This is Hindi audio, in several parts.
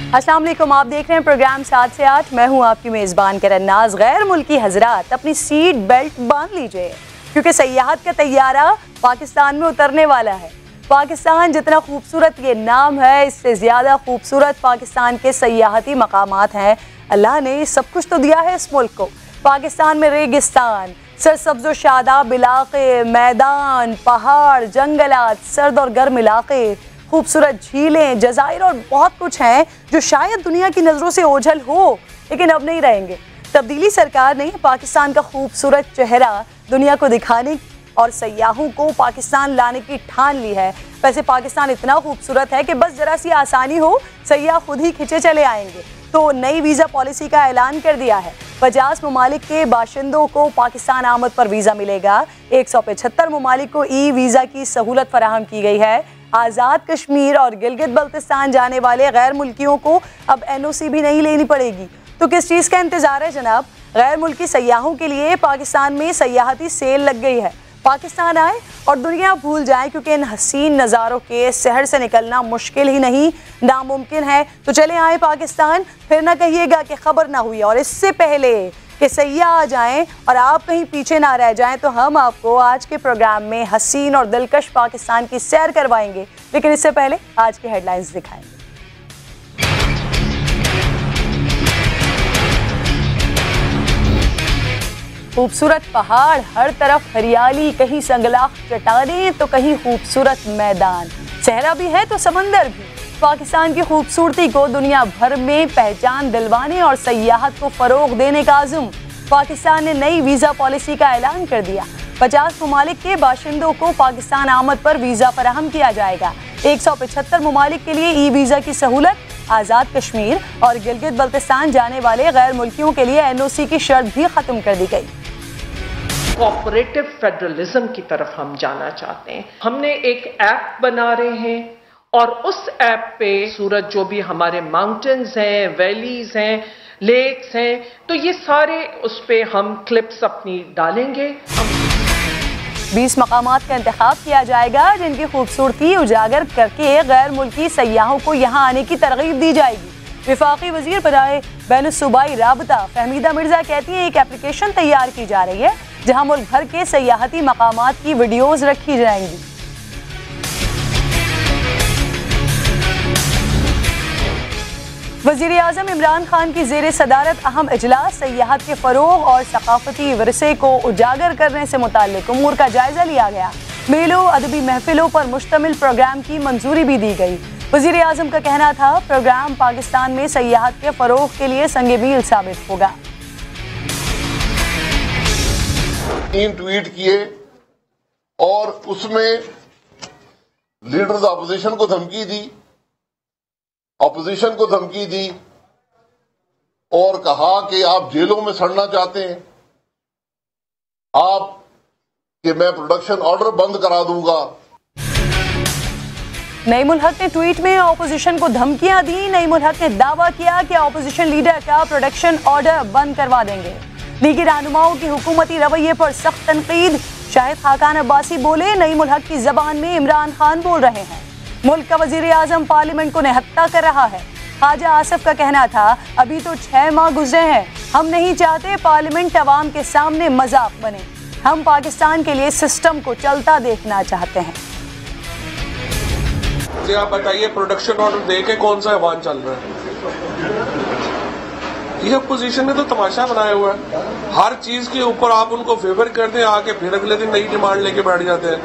अस्सलाम वालेकुम, आप देख रहे हैं प्रोग्राम 7 से 8। मैं हूं आपकी मेज़बान करन्नाज। गैर मुल्की हजरात अपनी सीट बेल्ट बांध लीजिए क्योंकि सयाहत का तैयारा पाकिस्तान में उतरने वाला है। पाकिस्तान जितना खूबसूरत ये नाम है, इससे ज़्यादा खूबसूरत पाकिस्तान के सयाहती मकामात हैं। अल्लाह ने सब कुछ तो दिया है इस मुल्क को। पाकिस्तान में रेगिस्तान, सरसब्ज़ व शादाब इलाके, मैदान, पहाड़, जंगलात, सर्द और गर्म इलाके, खूबसूरत झीलें, जज़ाइर और बहुत कुछ हैं जो शायद दुनिया की नज़रों से ओझल हो, लेकिन अब नहीं रहेंगे। तब्दीली सरकार ने पाकिस्तान का खूबसूरत चेहरा दुनिया को दिखाने और सयाहों को पाकिस्तान लाने की ठान ली है। वैसे पाकिस्तान इतना खूबसूरत है कि बस ज़रा सी आसानी हो, सयाह खुद ही खिंचे चले आएंगे। तो नई वीज़ा पॉलिसी का ऐलान कर दिया है। 50 ममालिक के बाशिंदों को पाकिस्तान आमद पर वीज़ा मिलेगा। 175 ममालिक को ई वीज़ा की सहूलत फराहम की गई है। आज़ाद कश्मीर और गिलगित बल्तिस्तान जाने वाले गैर मुल्कियों को अब NOC भी नहीं लेनी पड़ेगी। तो किस चीज़ का इंतज़ार है जनाब? गैर मुल्की सयाहों के लिए पाकिस्तान में सयाहती सेल लग गई है। पाकिस्तान आए और दुनिया भूल जाए, क्योंकि इन हसीन नज़ारों के शहर से निकलना मुश्किल ही नहीं, नामुमकिन है। तो चले आए पाकिस्तान, फिर ना कहिएगा कि खबर ना हुई। और इससे पहले कि सयाह आ जाएं और आप कहीं पीछे ना रह जाएं, तो हम आपको आज के प्रोग्राम में हसीन और दिलकश पाकिस्तान की सैर करवाएंगे। लेकिन इससे पहले आज के हेडलाइंस दिखाएंगे। खूबसूरत पहाड़, हर तरफ हरियाली, कहीं संगलाख चट्टानें तो कहीं खूबसूरत मैदान, सहरा भी है तो समंदर भी। पाकिस्तान की खूबसूरती को दुनिया भर में पहचान दिलवाने और सयाहत को फरोग देने का आज़म। पाकिस्तान ने नई वीज़ा पॉलिसी का ऐलान कर दिया। 50 ममालिक के बाशिंदों को पाकिस्तान आमद पर वीज़ा फराहम किया जाएगा। 175 ममालिक के लिए ई वीज़ा की सहूलत। आज़ाद कश्मीर और गिलगित बल्तिस्तान जाने वाले गैर मुल्कियों के लिए NOC की शर्त भी ख़त्म कर दी गई। कोऑपरेटिव फेडरलिज्म की तरफ हम जाना चाहते हैं। हमने एक ऐप बना रहे हैं और उस ऐप पे सूरज जो भी हमारे माउंटेन्स हैं, वैलीज हैं, लेक्स हैं, तो ये सारे उस पे हम क्लिप्स अपनी डालेंगे। 20 मकामात का इंतखाब किया जाएगा जिनकी खूबसूरती उजागर करके गैर मुल्की सयाहों को यहाँ आने की तरगीब दी जाएगी। विफाकी वजीर बराए बैनुस्सूबाई राबता फहमीदा मिर्जा कहती हैं एक एप्लीकेशन तैयार की जा रही है जहाँ मुल्क भर के सयाहती मकामात की वीडियोज रखी जाएंगी। वज़ीर-ए-आज़म इमरान खान की ज़ेरे सदारत अहम इजलास, सयाहत के फ़रोग़ और सकाफ़ती विरसे को उजागर करने से मुताल्लिक़ उमूर का जायज़ा लिया गया। मेलों, अदबी महफिलों पर मुश्तमिल प्रोग्राम की मंजूरी भी दी गई। वज़ीर-ए-आज़म का कहना था प्रोग्राम पाकिस्तान में सयाहत के फ़रोग़ के लिए संगे मील साबित होगा। 3 ट्वीट किए और उसमें लीडर्स अपोजिशन को धमकी दी, अपोजिशन को धमकी दी और कहा कि आप जेलों में सड़ना चाहते हैं, आप कि मैं प्रोडक्शन ऑर्डर बंद करा दूंगा। नईमुल हक ने ट्वीट में अपोजिशन को धमकियां दी। नईमुल हक ने दावा किया कि अपोजिशन लीडर का प्रोडक्शन ऑर्डर बंद करवा देंगे। लीगी रहनुमाओं की हुकूमती रवैये पर सख्त तनकीद। शाहिद खाकान अब्बासी बोले नईमुल हक की जबान में इमरान खान बोल रहे हैं। मुल्क का वज़ीर-ए-आज़म पार्लियामेंट को निहत्ता कर रहा है। ख्वाजा आसिफ का कहना था अभी तो 6 माह गुजरे हैं, हम नहीं चाहते पार्लियामेंट अवाम के सामने मजाक बने। हम पाकिस्तान के लिए सिस्टम को चलता देखना चाहते हैं। आप बताइए, प्रोडक्शन ऑर्डर दे के कौन सा अवान चल रहा है? ये अपोजिशन ने तो तमाशा बनाया हुआ है। हर चीज के ऊपर आप उनको फेवर कर दें, आके फिर अगले दिन नई डिमांड लेके बैठ जाते हैं।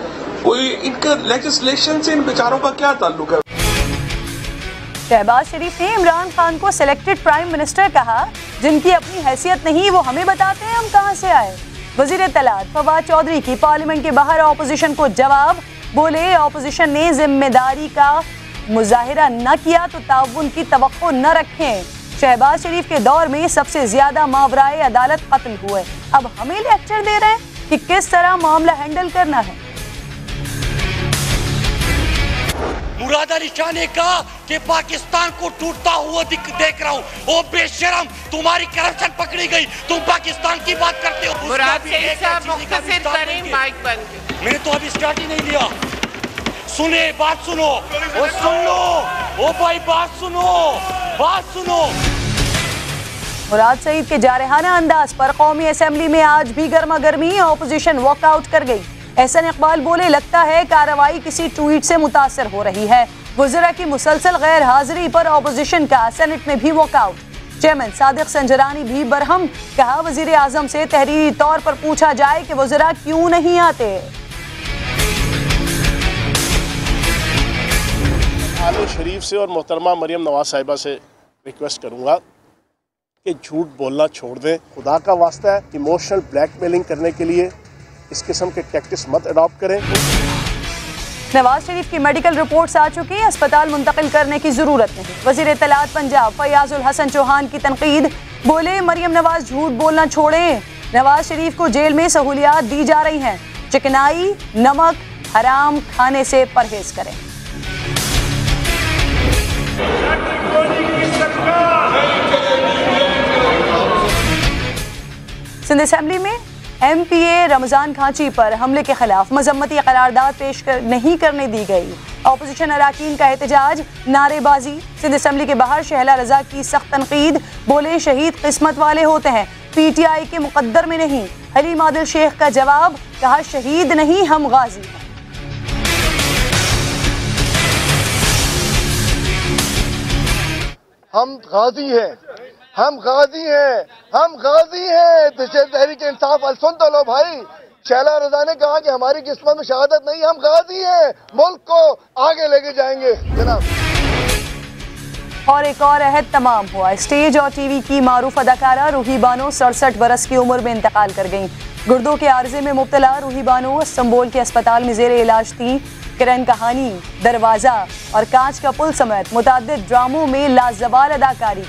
कोई इनका लेजिस्लेशन से इन बेचारों का क्या ताल्लुक है? शहबाज शरीफ ने इमरान खान को सिलेक्टेड प्राइम मिनिस्टर कहा। जिनकी अपनी हैसियत नहीं वो हमें बताते हैं हम कहां से आए। वजीर इत्तलात फवाद चौधरी की पार्लियामेंट के बाहर अपोजिशन को जवाब। बोले अपोजिशन ने जिम्मेदारी का मुजाहिरा न किया तो ताउन की तवक्को न रखें। शहबाज शरीफ के दौर में सबसे ज्यादा मावराए अदालत कत्ल हुए, अब हमें लेक्चर दे रहे हैं कि किस तरह मामला हैंडल करना है। मुराद अली शाह ने कहा कि पाकिस्तान को टूटता हुआ देख रहा हूँ। ओ बेशरम, तुम्हारी करप्शन पकड़ी गई, तुम पाकिस्तान की बात करते हो। मैंने तो अभी स्टार्ट ही नहीं लिया। सुने, बात सुनो और सुन लो। ओ भाई बात सुनो। मुराद सईद के जारहाना अंदाज पर कौमी असेंबली में आज भी गर्मा गर्मी, ऑपोजिशन वॉकआउट कर गई। एहसन इकबाल बोले, लगता है कार्रवाई किसी ट्वीट से मुतासर हो रही है। वज़रा की मुसलसल गैर हाजिरी पर ऑपोजिशन का सेनेट में भी वॉकआउट। चेयरमैन सादिक संजरानी भी बरहम, कहा वजीर आजम से तहरीरी तौर पर पूछा जाए कि वज़रा क्यों नहीं आते। आलू शरीफ से और मोहतरमा मरियम नवाज साहिबा से रिक्वेस्ट करूंगा कि झूठ बोलना छोड़ दें। खुदा का वास्ता है, इमोशनल ब्लैकमेलिंग करने के लिए इस किस्म के टैक्टिक्स मत अडॉप्ट करें। नवाज शरीफ की मेडिकल रिपोर्ट्स आ चुकी है, अस्पताल मुंतकिल करने की जरूरत नहीं। वजीर इत्तलात पंजाब फयाजुल हसन चौहान की तनकीद, बोले मरियम नवाज झूठ बोलना छोड़ें। नवाज शरीफ को जेल में सहूलियात दी जा रही हैं, चिकनाई, नमक, हराम खाने से परहेज करें। सिंध असेंबली में MPA रमजान खांची पर हमले के खिलाफ मजम्मती करारदाद पेश नहीं करने दी गई। ऑपोजिशन अराकीन का एहतजाज, नारेबाजी। सिंध असेंबली के बाहर शहला रजा की सख्त तनकीद, बोले शहीद किस्मत वाले होते हैं, PTI के मुकद्दर में नहीं। हलीम आदिल शेख का जवाब, कहा शहीद नहीं हम गाजी हैं। हम गाजी हैं, हम गाजी हैं, हम गाजी हैं। तहरीक इंसाफ सुन तो लो भाई, शहला रजा ने कहा कि हमारी किस्मत में शहादत नहीं, हम गाजी हैं, मुल्क को आगे लेके जाएंगे जनाब। और एक और अहद तमाम हुआ। स्टेज और टीवी की मारूफ अदाकारा रूही बानो 67 बरस की उम्र में इंतकाल कर गईं। गुर्दों के आर्जे में मुब्तला रूही बानो इस्तांबुल के अस्पताल में जेर इलाज थी। किरण कहानी, दरवाजा और कांच का पुल समेत मुतअद्दिद ड्रामों में लाजवाल अदाकारी।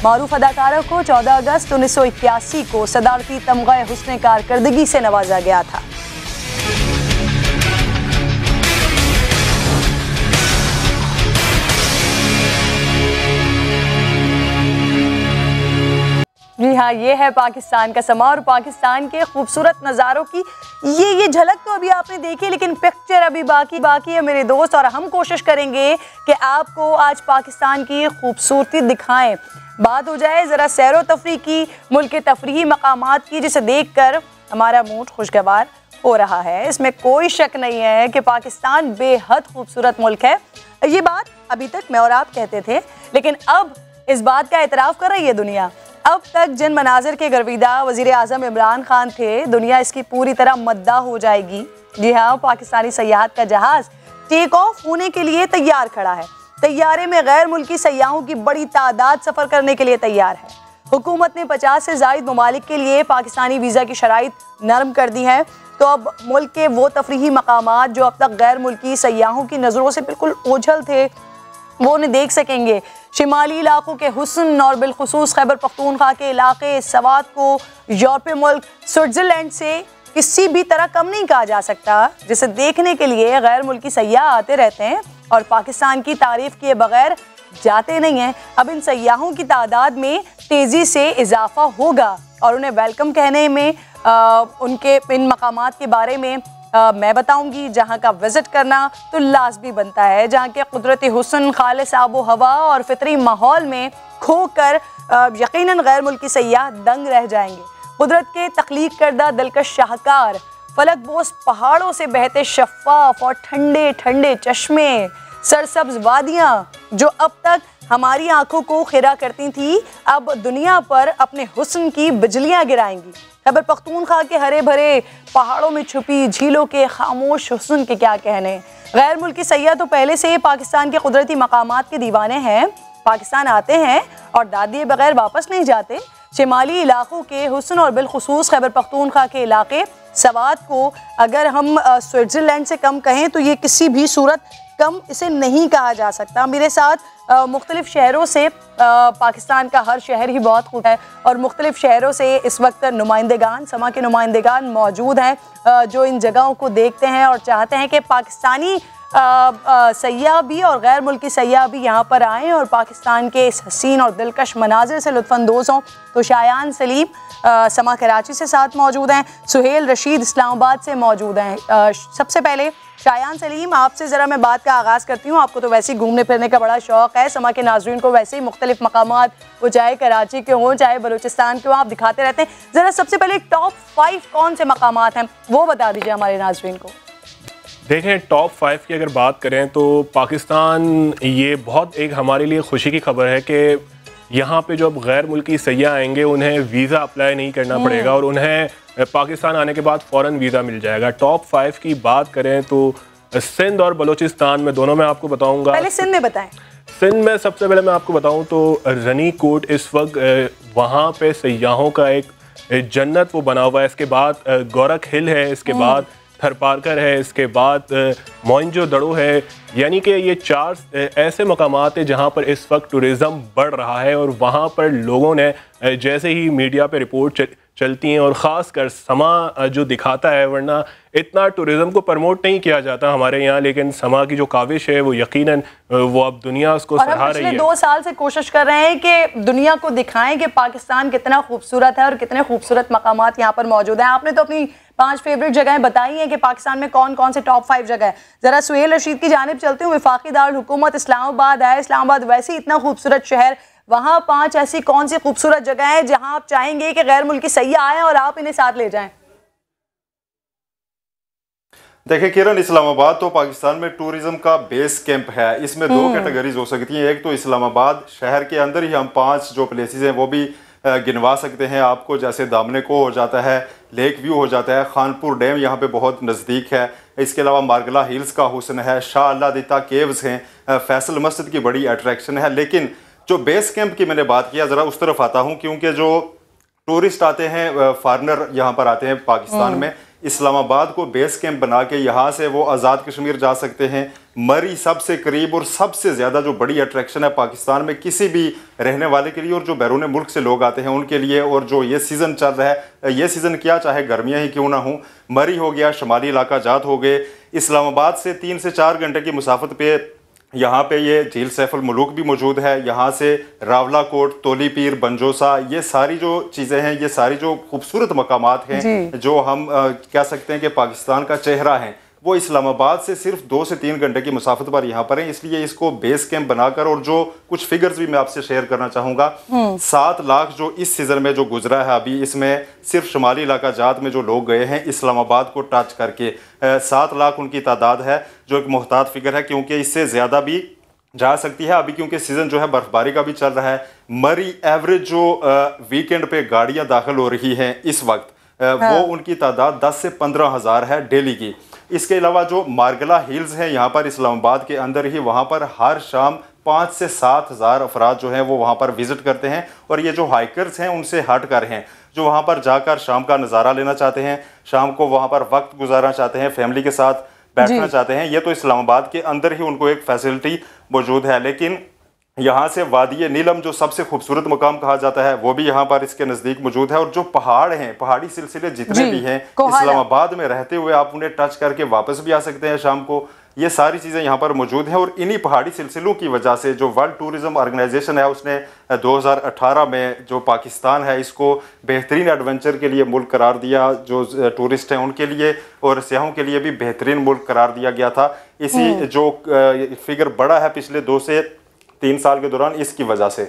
मारूफ अदाकारा को 14 अगस्त 1981 को सदारती तमगा हुस्न कारकर्दगी से नवाजा गया था। जी हाँ, ये है पाकिस्तान का समा और पाकिस्तान के खूबसूरत नज़ारों की ये झलक तो अभी आपने देखी, लेकिन पिक्चर अभी बाकी है मेरे दोस्त। और हम कोशिश करेंगे कि आपको आज पाकिस्तान की खूबसूरती दिखाएं। बात हो जाए ज़रा सैर व तफरी की, मुल्क के तफरीही मकामात की, जिसे देखकर हमारा मूड खुशगवार हो रहा है। इसमें कोई शक नहीं है कि पाकिस्तान बेहद खूबसूरत मुल्क है। ये बात अभी तक मैं और आप कहते थे, लेकिन अब इस बात का एतराफ़ कर रही है दुनिया। अब तक जिन मनाजिर के गर्विदा वज़ीर आज़म इमरान खान थे, दुनिया इसकी पूरी तरह मद्दा हो जाएगी। जी हाँ, पाकिस्तानी सयाहत का जहाज़ टेक ऑफ होने के लिए तैयार खड़ा है। तैयारे में गैर मुल्की सयाहों की बड़ी तादाद सफ़र करने के लिए तैयार है। हुकूमत ने 50 से ज़ायद ममालिक के लिए पाकिस्तानी वीज़ा की शराइत नरम कर दी हैं। तो अब मुल्क के वो तफरीही मकामात जो अब तक गैर मुल्की सयाहों की नज़रों से बिल्कुल ओझल थे, वो उन्हें देख सकेंगे। शिमाली इलाकों के हुस्न और बिलखुसूस खैबर पख्तूनख्वा के इलाके सवात को यूरोपीय मुल्क स्विट्ज़रलैंड से किसी भी तरह कम नहीं कहा जा सकता, जिसे देखने के लिए गैर मुल्की सयाह आते रहते हैं और पाकिस्तान की तारीफ किए बगैर जाते नहीं हैं। अब इन सयाहों की तादाद में तेज़ी से इजाफा होगा और उन्हें वेलकम कहने में उनके इन मकामात के बारे में मैं बताऊंगी, जहां का विजिट करना तो लाजमी बनता है, जहां के कुदरती हुस्न, खालिस आबो हवा और फितरी माहौल में खोकर यकीनन गैर मुल्की सयाह दंग रह जाएंगे। कुदरत के तख्लीक करदा दिलकश शाहकार, फलक बोस पहाड़ों से बहते शफाफ और ठंडे ठंडे चश्मे, सरसब्ज वादियाँ जो अब तक हमारी आंखों को खिरा करती थी, अब दुनिया पर अपने हुस्न की बिजलियाँ गिराएंगी। खैबर पख्तूनख्वा के हरे भरे पहाड़ों में छुपी झीलों के खामोश हुस्न के क्या कहने। गैर मुल्की सयाह तो पहले से पाकिस्तान के कुदरती मकामात के दीवाने हैं। पाकिस्तान आते हैं और दाद दिए बगैर वापस नहीं जाते। शिमाली इलाकों के हुस्न और बिलखुसूस खैबर पख्तूनख्वा के इलाके सवात को अगर हम स्विट्ज़रलैंड से कम कहें तो ये किसी भी सूरत कम इसे नहीं कहा जा सकता। मेरे साथ मुख्तलिफ शहरों से, पाकिस्तान का हर शहर ही बहुत खूब है और मुख्तलिफ शहरों से इस वक्त नुमाइंदेगान, समा के नुमाइंदेगान मौजूद हैं जो इन जगहों को देखते हैं और चाहते हैं कि पाकिस्तानी सयाह भी और गैर मुल्की सयाह भी यहाँ पर आएँ और पाकिस्तान के इस हसीन और दिलकश मनाजिर से लुत्फ़अंदोज़ हों। तो शायान सलीम समा कराची से साथ मौजूद हैं, सुहेल रशीद रशीद इस्लामाबाद से मौजूद हैं। सबसे पहले शायान सलीम, आपसे ज़रा मैं बात का आगाज़ करती हूँ। आपको तो वैसे ही घूमने फिरने का बड़ा शौक़ है, समा के नाज़रीन को वैसे ही मुख्तलिफ मकामात, वो चाहे कराची के हों चाहे बलूचिस्तान के हों, आप दिखाते रहते हैं। ज़रा सबसे पहले टॉप 5 कौन से मकामात हैं वो बता दीजिए हमारे नाज़रीन को। देखें, टॉप 5 की अगर बात करें तो पाकिस्तान, ये बहुत एक हमारे लिए खुशी की खबर है कि यहाँ पे जो अब गैर मुल्की सैयाह आएंगे उन्हें वीज़ा अप्लाई नहीं करना पड़ेगा और उन्हें पाकिस्तान आने के बाद फ़ौरन वीज़ा मिल जाएगा। टॉप 5 की बात करें तो सिंध और बलूचिस्तान में, दोनों में आपको बताऊंगा। पहले सिंध में बताएं। सिंध में सबसे पहले मैं आपको बताऊं तो रनी कोट इस वक्त वहाँ पे सयाहों का एक जन्नत वो बना हुआ है। इसके बाद गोरख हिल है, इसके बाद थरपारकर है, इसके बाद मोइंजोदड़ो है। यानी कि ये 4 ऐसे मकामात हैं जहाँ पर इस वक्त टूरिज़्म बढ़ रहा है और वहाँ पर लोगों ने जैसे ही मीडिया पे रिपोर्ट चलती हैं और ख़ास कर समा जो दिखाता है, वरना इतना टूरिज़्म को प्रमोट नहीं किया जाता हमारे यहाँ, लेकिन समा की जो काविश है वो यकीनन वो अब दुनिया उसको सराह रही है। पिछले 2 साल से कोशिश कर रहे हैं कि दुनिया को दिखाएं कि पाकिस्तान कितना खूबसूरत है और कितने खूबसूरत मकामात यहाँ पर मौजूद हैं। आपने तो अपनी 5 फेवरेट जगहें बताई हैं कि पाकिस्तान में कौन कौन से टॉप 5 जगह है। ज़रा सुहेल रशीद की जानिब चलते हुए, वफाकी दारुल हुकूमत इस्लामाबाद है, इस्लामाबाद वैसे ही इतना खूबसूरत शहर, वहाँ 5 ऐसी कौन सी खूबसूरत जगह है जहाँ आप चाहेंगे कि गैर मुल्की सैयाह आए और आप इन्हें साथ ले जाएं? देखिए किरण, इस्लामाबाद तो पाकिस्तान में टूरिज्म का बेस कैंप है। इसमें 2 कैटेगरीज हो सकती हैं। एक तो इस्लामाबाद शहर के अंदर ही हम 5 जो प्लेसेस हैं वो भी गिनवा सकते हैं आपको, जैसे दामने को हो जाता है, लेक व्यू हो जाता है, खानपुर डैम यहाँ पे बहुत नज़दीक है। इसके अलावा मार्गला हिल्स का हुस्न है, शाह अल्लाह केव्स हैं, फैसल मस्जिद की बड़ी अट्रैक्शन है। लेकिन जो बेस कैंप की मैंने बात किया, ज़रा उस तरफ आता हूँ, क्योंकि जो टूरिस्ट आते हैं, फॉरेनर यहाँ पर आते हैं पाकिस्तान में, इस्लामाबाद को बेस कैंप बना के यहाँ से वो आज़ाद कश्मीर जा सकते हैं। मरी सबसे करीब और सबसे ज़्यादा जो बड़ी अट्रैक्शन है पाकिस्तान में किसी भी रहने वाले के लिए और जो बैरून मुल्क से लोग आते हैं उनके लिए। और जो ये सीज़न चल रहा है, ये सीज़न क्या चाहे गर्मियाँ ही क्यों ना हो, मरी हो गया, शमाली इलाका जात हो गए, इस्लामाबाद से 3 से 4 घंटे की मुसाफत पे यहाँ पे ये झील सैफुल मुलूक भी मौजूद है। यहाँ से रावला कोट, तोली पीर, बंजोसा, ये सारी जो चीज़ें हैं, ये सारी जो खूबसूरत मकामात हैं जो हम कह सकते हैं कि पाकिस्तान का चेहरा है, वो इस्लामाबाद से सिर्फ 2 से 3 घंटे की मुसाफत पर यहाँ पर है। इसलिए इसको बेस कैंप बनाकर, और जो कुछ फिगर्स भी मैं आपसे शेयर करना चाहूँगा, 7 लाख जो इस सीज़न में जो गुजरा है अभी, इसमें सिर्फ शुमाली इलाका जात में जो लोग गए हैं इस्लामाबाद को टच करके, 7 लाख उनकी तादाद है, जो एक मुहतात फिगर है, क्योंकि इससे ज़्यादा भी जा सकती है अभी, क्योंकि सीज़न जो है बर्फबारी का भी चल रहा है। मरी एवरेज जो वीकेंड पे गाड़ियाँ दाखिल हो रही हैं इस वक्त, वो उनकी तादाद 10 से 15 हज़ार है डेली की। इसके अलावा जो मार्गला हिल्स हैं यहाँ पर इस्लामाबाद के अंदर ही, वहाँ पर हर शाम 5 से 7 हज़ार अफराद जो हैं वो वहाँ पर विज़िट करते हैं। और ये जो हाइकर्स हैं उनसे हट कर हैं, जो वहाँ पर जाकर शाम का नज़ारा लेना चाहते हैं, शाम को वहाँ पर वक्त गुजारना चाहते हैं, फैमिली के साथ बैठना चाहते हैं, ये तो इस्लामाबाद के अंदर ही उनको एक फैसिलिटी मौजूद है। लेकिन यहाँ से वादी नीलम जो सबसे खूबसूरत मकाम कहा जाता है, वो भी यहाँ पर इसके नज़दीक मौजूद है। और जो पहाड़ हैं, पहाड़ी सिलसिले जितने भी हैं, इस्लामाबाद में रहते हुए आप उन्हें टच करके वापस भी आ सकते हैं शाम को। ये सारी चीज़ें यहाँ पर मौजूद हैं। और इन्हीं पहाड़ी सिलसिलों की वजह से जो वर्ल्ड टूरिज़्म ऑर्गेनाइजेशन है, उसने 2018 में जो पाकिस्तान है इसको बेहतरीन एडवेंचर के लिए मुल्क करार दिया। जो टूरिस्ट हैं उनके लिए और सियाहों के लिए भी बेहतरीन मुल्क करार दिया गया था। इसी जो फिगर बढ़ा है पिछले 2 से 3 साल के दौरान, इसकी वजह से।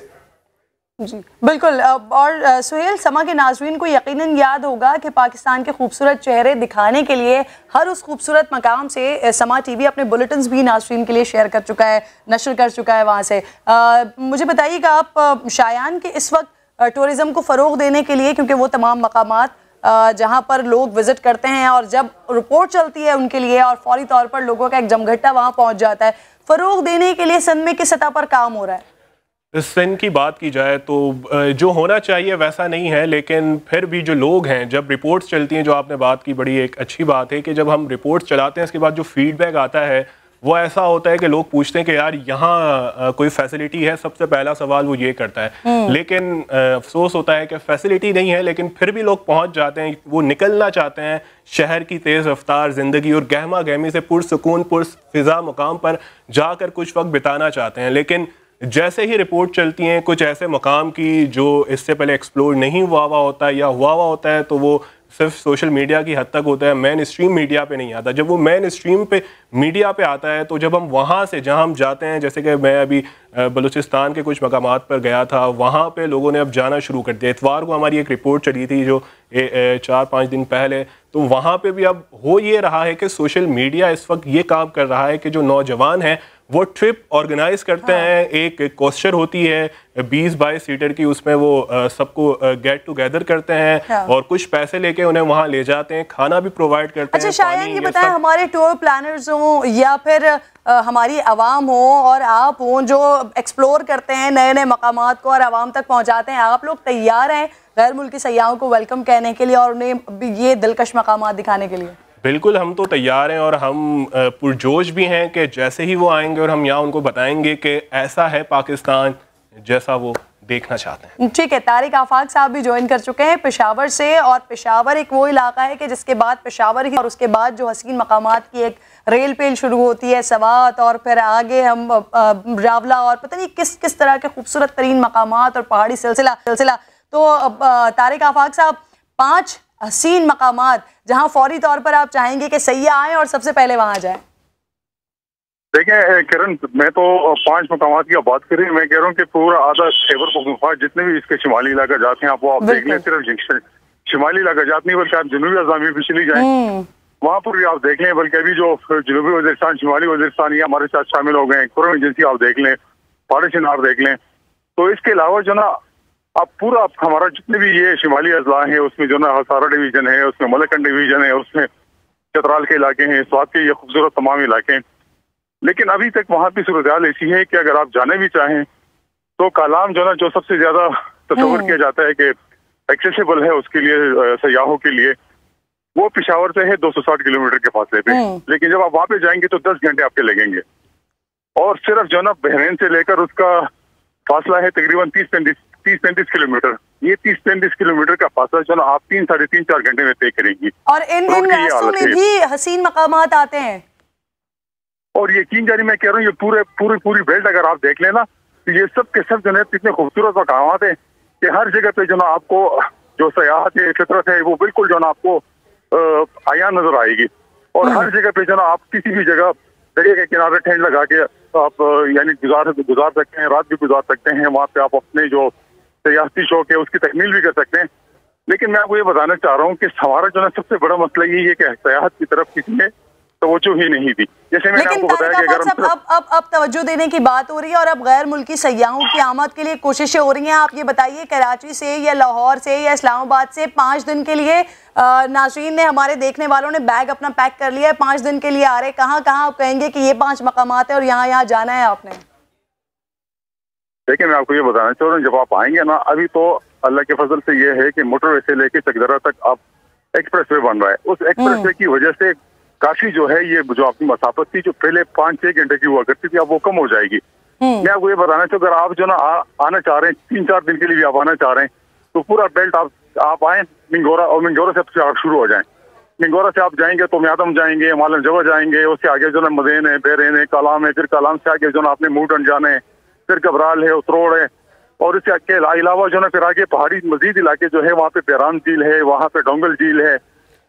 जी बिल्कुल। और सुहेल, समा के नाज़रीन को यकीनन याद होगा कि पाकिस्तान के खूबसूरत चेहरे दिखाने के लिए हर उस खूबसूरत मकाम से समा टीवी अपने बुलेटिन्स भी नाज़रीन के लिए शेयर कर चुका है, नशर कर चुका है वहाँ से। मुझे बताइएगा आप शायान के इस वक्त टूरिज़्म को फ़रोग देने के लिए, क्योंकि वो तमाम मकामात जहाँ पर लोग विज़िट करते हैं और जब रिपोर्ट चलती है उनके लिए और फौरी तौर पर लोगों का एक जमघट्टा वहाँ पहुँच जाता है, फ़रोग देने के लिए सिंध में किस सतह पर काम हो रहा है? सिंध की बात की जाए तो जो होना चाहिए वैसा नहीं है, लेकिन फिर भी जो लोग हैं, जब रिपोर्ट्स चलती हैं, जो आपने बात की, बड़ी एक अच्छी बात है कि जब हम रिपोर्ट्स चलाते हैं इसके बाद जो फीडबैक आता है वो ऐसा होता है कि लोग पूछते हैं कि यार यहाँ कोई फैसिलिटी है, सबसे पहला सवाल वो ये करता है। लेकिन अफसोस होता है कि फैसिलिटी नहीं है, लेकिन फिर भी लोग पहुँच जाते हैं, वो निकलना चाहते हैं शहर की तेज़ रफ्तार ज़िंदगी और गहमा गहमी से पुरसुकून पुरफ़िज़ा मुकाम पर जाकर कुछ वक्त बिताना चाहते हैं। लेकिन जैसे ही रिपोर्ट चलती हैं कुछ ऐसे मकाम की जो इससे पहले एक्सप्लोर नहीं हुआ होता है या हुआ होता है, तो वो सिर्फ सोशल मीडिया की हद तक होता है, मेन स्ट्रीम मीडिया पे नहीं आता। जब वो मेन स्ट्रीम पे मीडिया पे आता है तो जब हम वहाँ से जहाँ हम जाते हैं, जैसे कि मैं अभी बलूचिस्तान के कुछ मकामात पर गया था, वहाँ पे लोगों ने अब जाना शुरू कर दिया। इतवार को हमारी एक रिपोर्ट चली थी जो 4-5 दिन पहले, तो वहाँ पे भी अब हो ये रहा है कि सोशल मीडिया इस वक्त ये काम कर रहा है कि जो नौजवान हैं वो ट्रिप ऑर्गेनाइज करते हैं। एक कोस्टर होती है 20-22 सीटर की, उसमें वो सबको गेट टुगेदर करते हैं और कुछ पैसे लेके उन्हें वहाँ ले जाते हैं, खाना भी प्रोवाइड करते हैं। अच्छा शायद ये बताएं, हमारे टूर प्लानर्स हों या फिर हमारी आवाम हो और आप हों जो एक्सप्लोर करते हैं नए नए मकामात को और आवाम तक पहुँचाते हैं, आप लोग तैयार हैं गैर मुल्की सयाहों को वेलकम कहने के लिए और उन्हें ये दिलकश मकामात दिखाने के लिए? बिल्कुल, हम तो तैयार हैं और हम पुरजोश भी हैं कि जैसे ही वो आएंगे और हम यहाँ उनको बताएंगे कि ऐसा है पाकिस्तान जैसा वो देखना चाहते हैं। ठीक है, तारिक आफाक साहब भी ज्वाइन कर चुके हैं पेशावर से, और पेशावर एक वो इलाका है कि जिसके बाद पेशावर ही और उसके बाद जो हसीन मकामात की एक रेल पेल शुरू होती है सवात, और फिर आगे हम रावला और पता नहीं किस किस तरह के खूबसूरत तरीन मकामात और पहाड़ी सिलसिला। तो तारिक आफाक साहब, 5 हसीन मकामात जहां फौरी तौर पर आप चाहेंगे कि सैयाह आए और सबसे पहले वहां जाएं? देखिए किरण, मैं तो 5 मकामात की बात करें, मैं कह रहा हूँ कि पूरा आधा खैबर पख्तूनख्वा जितने भी इसके शिमाली इलाका जाते हैं, आप देख लें, सिर्फ शिमाली इलाका जाते नहीं बल्कि आप जनूबी अज़ामी भी चली जाएं, वहाँ पर भी आप देख लें। बल्कि अभी जो जनूबी वज़ीरिस्तान, शिमाली वज़ीरिस्तान ये हमारे साथ शामिल हो गए हैं, कुरम एजेंसी आप देख लें, पहाड़ी चिनार देख लें। तो इसके अलावा जो ना अब पूरा हमारा जितने भी ये शिमाली अजला है उसमें जो ना हसारा डिवीजन है, उसमें मलकन डिवीजन है, उसमें चतराल के इलाके हैं, स्वात के ये खूबसूरत तमाम इलाके हैं। लेकिन अभी तक वहाँ की सूरत हाल ऐसी है कि अगर आप जाने भी चाहें तो कालाम जो ना जो सबसे ज्यादा तस्वर किया जाता है कि एक्सेसिबल है उसके लिए सयाहों के लिए, वो पेशावर से है 260 किलोमीटर के फासले पे। लेकिन जब आप वहाँ पे जाएंगे तो 10 घंटे आपके लगेंगे, और सिर्फ जो ना बहरीन से लेकर उसका फासला है तकरीबन 30-35 किलोमीटर। ये 30-35 किलोमीटर का फासला जो ना आप 3-3.5-4 घंटे में तय करेंगी। और इन रास्तों में भी हसीन मकामात आते हैं, और यकीन जानी मैं कह रहा हूँ ये पूरी बेल्ट अगर आप देख लेना तो ये सब के सब जो है इतने खूबसूरत मकामात है कि हर जगह पे जो ना आपको जो सयाहत है, फितरत है, वो बिल्कुल जो ना आपको आया नजर आएगी। और हर जगह पे जो ना आप किसी भी जगह दरिया के किनारे टेंट लगा के आप यानी गुजार सकते हैं, रात भी गुजार सकते हैं। वहाँ पे आप अपने जो सियासी शौक है उसकी तकमील भी कर सकते हैं। लेकिन मैं आपको ये बताना चाह रहा हूँ कि हमारा जो ना सबसे बड़ा मसला यही है कि सयाहत की तरफ किसी ने तवज्जो ही नहीं दी। जैसे मैंने आपको बताया कि अगर अब तवज्जो देने की बात हो रही है और अब गैर मुल्की सयाहों की आमद के लिए कोशिशें हो रही हैं। आप ये बताइए, कराची से या लाहौर से या इस्लामाबाद से 5 दिन के लिए नाज़रीन ने, हमारे देखने वालों ने बैग अपना पैक कर लिया है, 5 दिन के लिए आ रहे, कहाँ आप कहेंगे कि ये 5 मकामात है और यहाँ जाना है आपने? देखिए मैं आपको ये बताना चाह रहा हूँ, जब आप आएंगे ना, अभी तो अल्लाह के फजल से ये है कि मोटरवे से लेके चकदरा तक अब एक्सप्रेस वे बन रहा है। उस एक्सप्रेस वे की वजह से काफी जो है ये जो अपनी मसाफत थी जो पहले 5-6 घंटे की हुआ करती थी अब वो कम हो जाएगी। मैं आपको ये बताना चाहूँ, अगर आप जो ना आना चाह रहे हैं 3-4 दिन के लिए भी आप आना चाह रहे हैं तो पूरा बेल्ट आप आए मिंगोरा, और मिंगोरा से आप शुरू हो जाएं। मिंगोरा से आप जाएंगे तो म्यादम जाएंगे, मालम जवा जाएंगे, उससे आगे जो ना मदेन है, बहरेन है, कलाम है, फिर कलाम से आगे जो ना आपने मूडन जाना है, फिर घबराल है, उतरोड़ है, और इसके अलावा जो ना फिर आगे पहाड़ी मजीद इलाके जो है वहाँ पे बैरान झील है, वहाँ पे डोंगल झील है,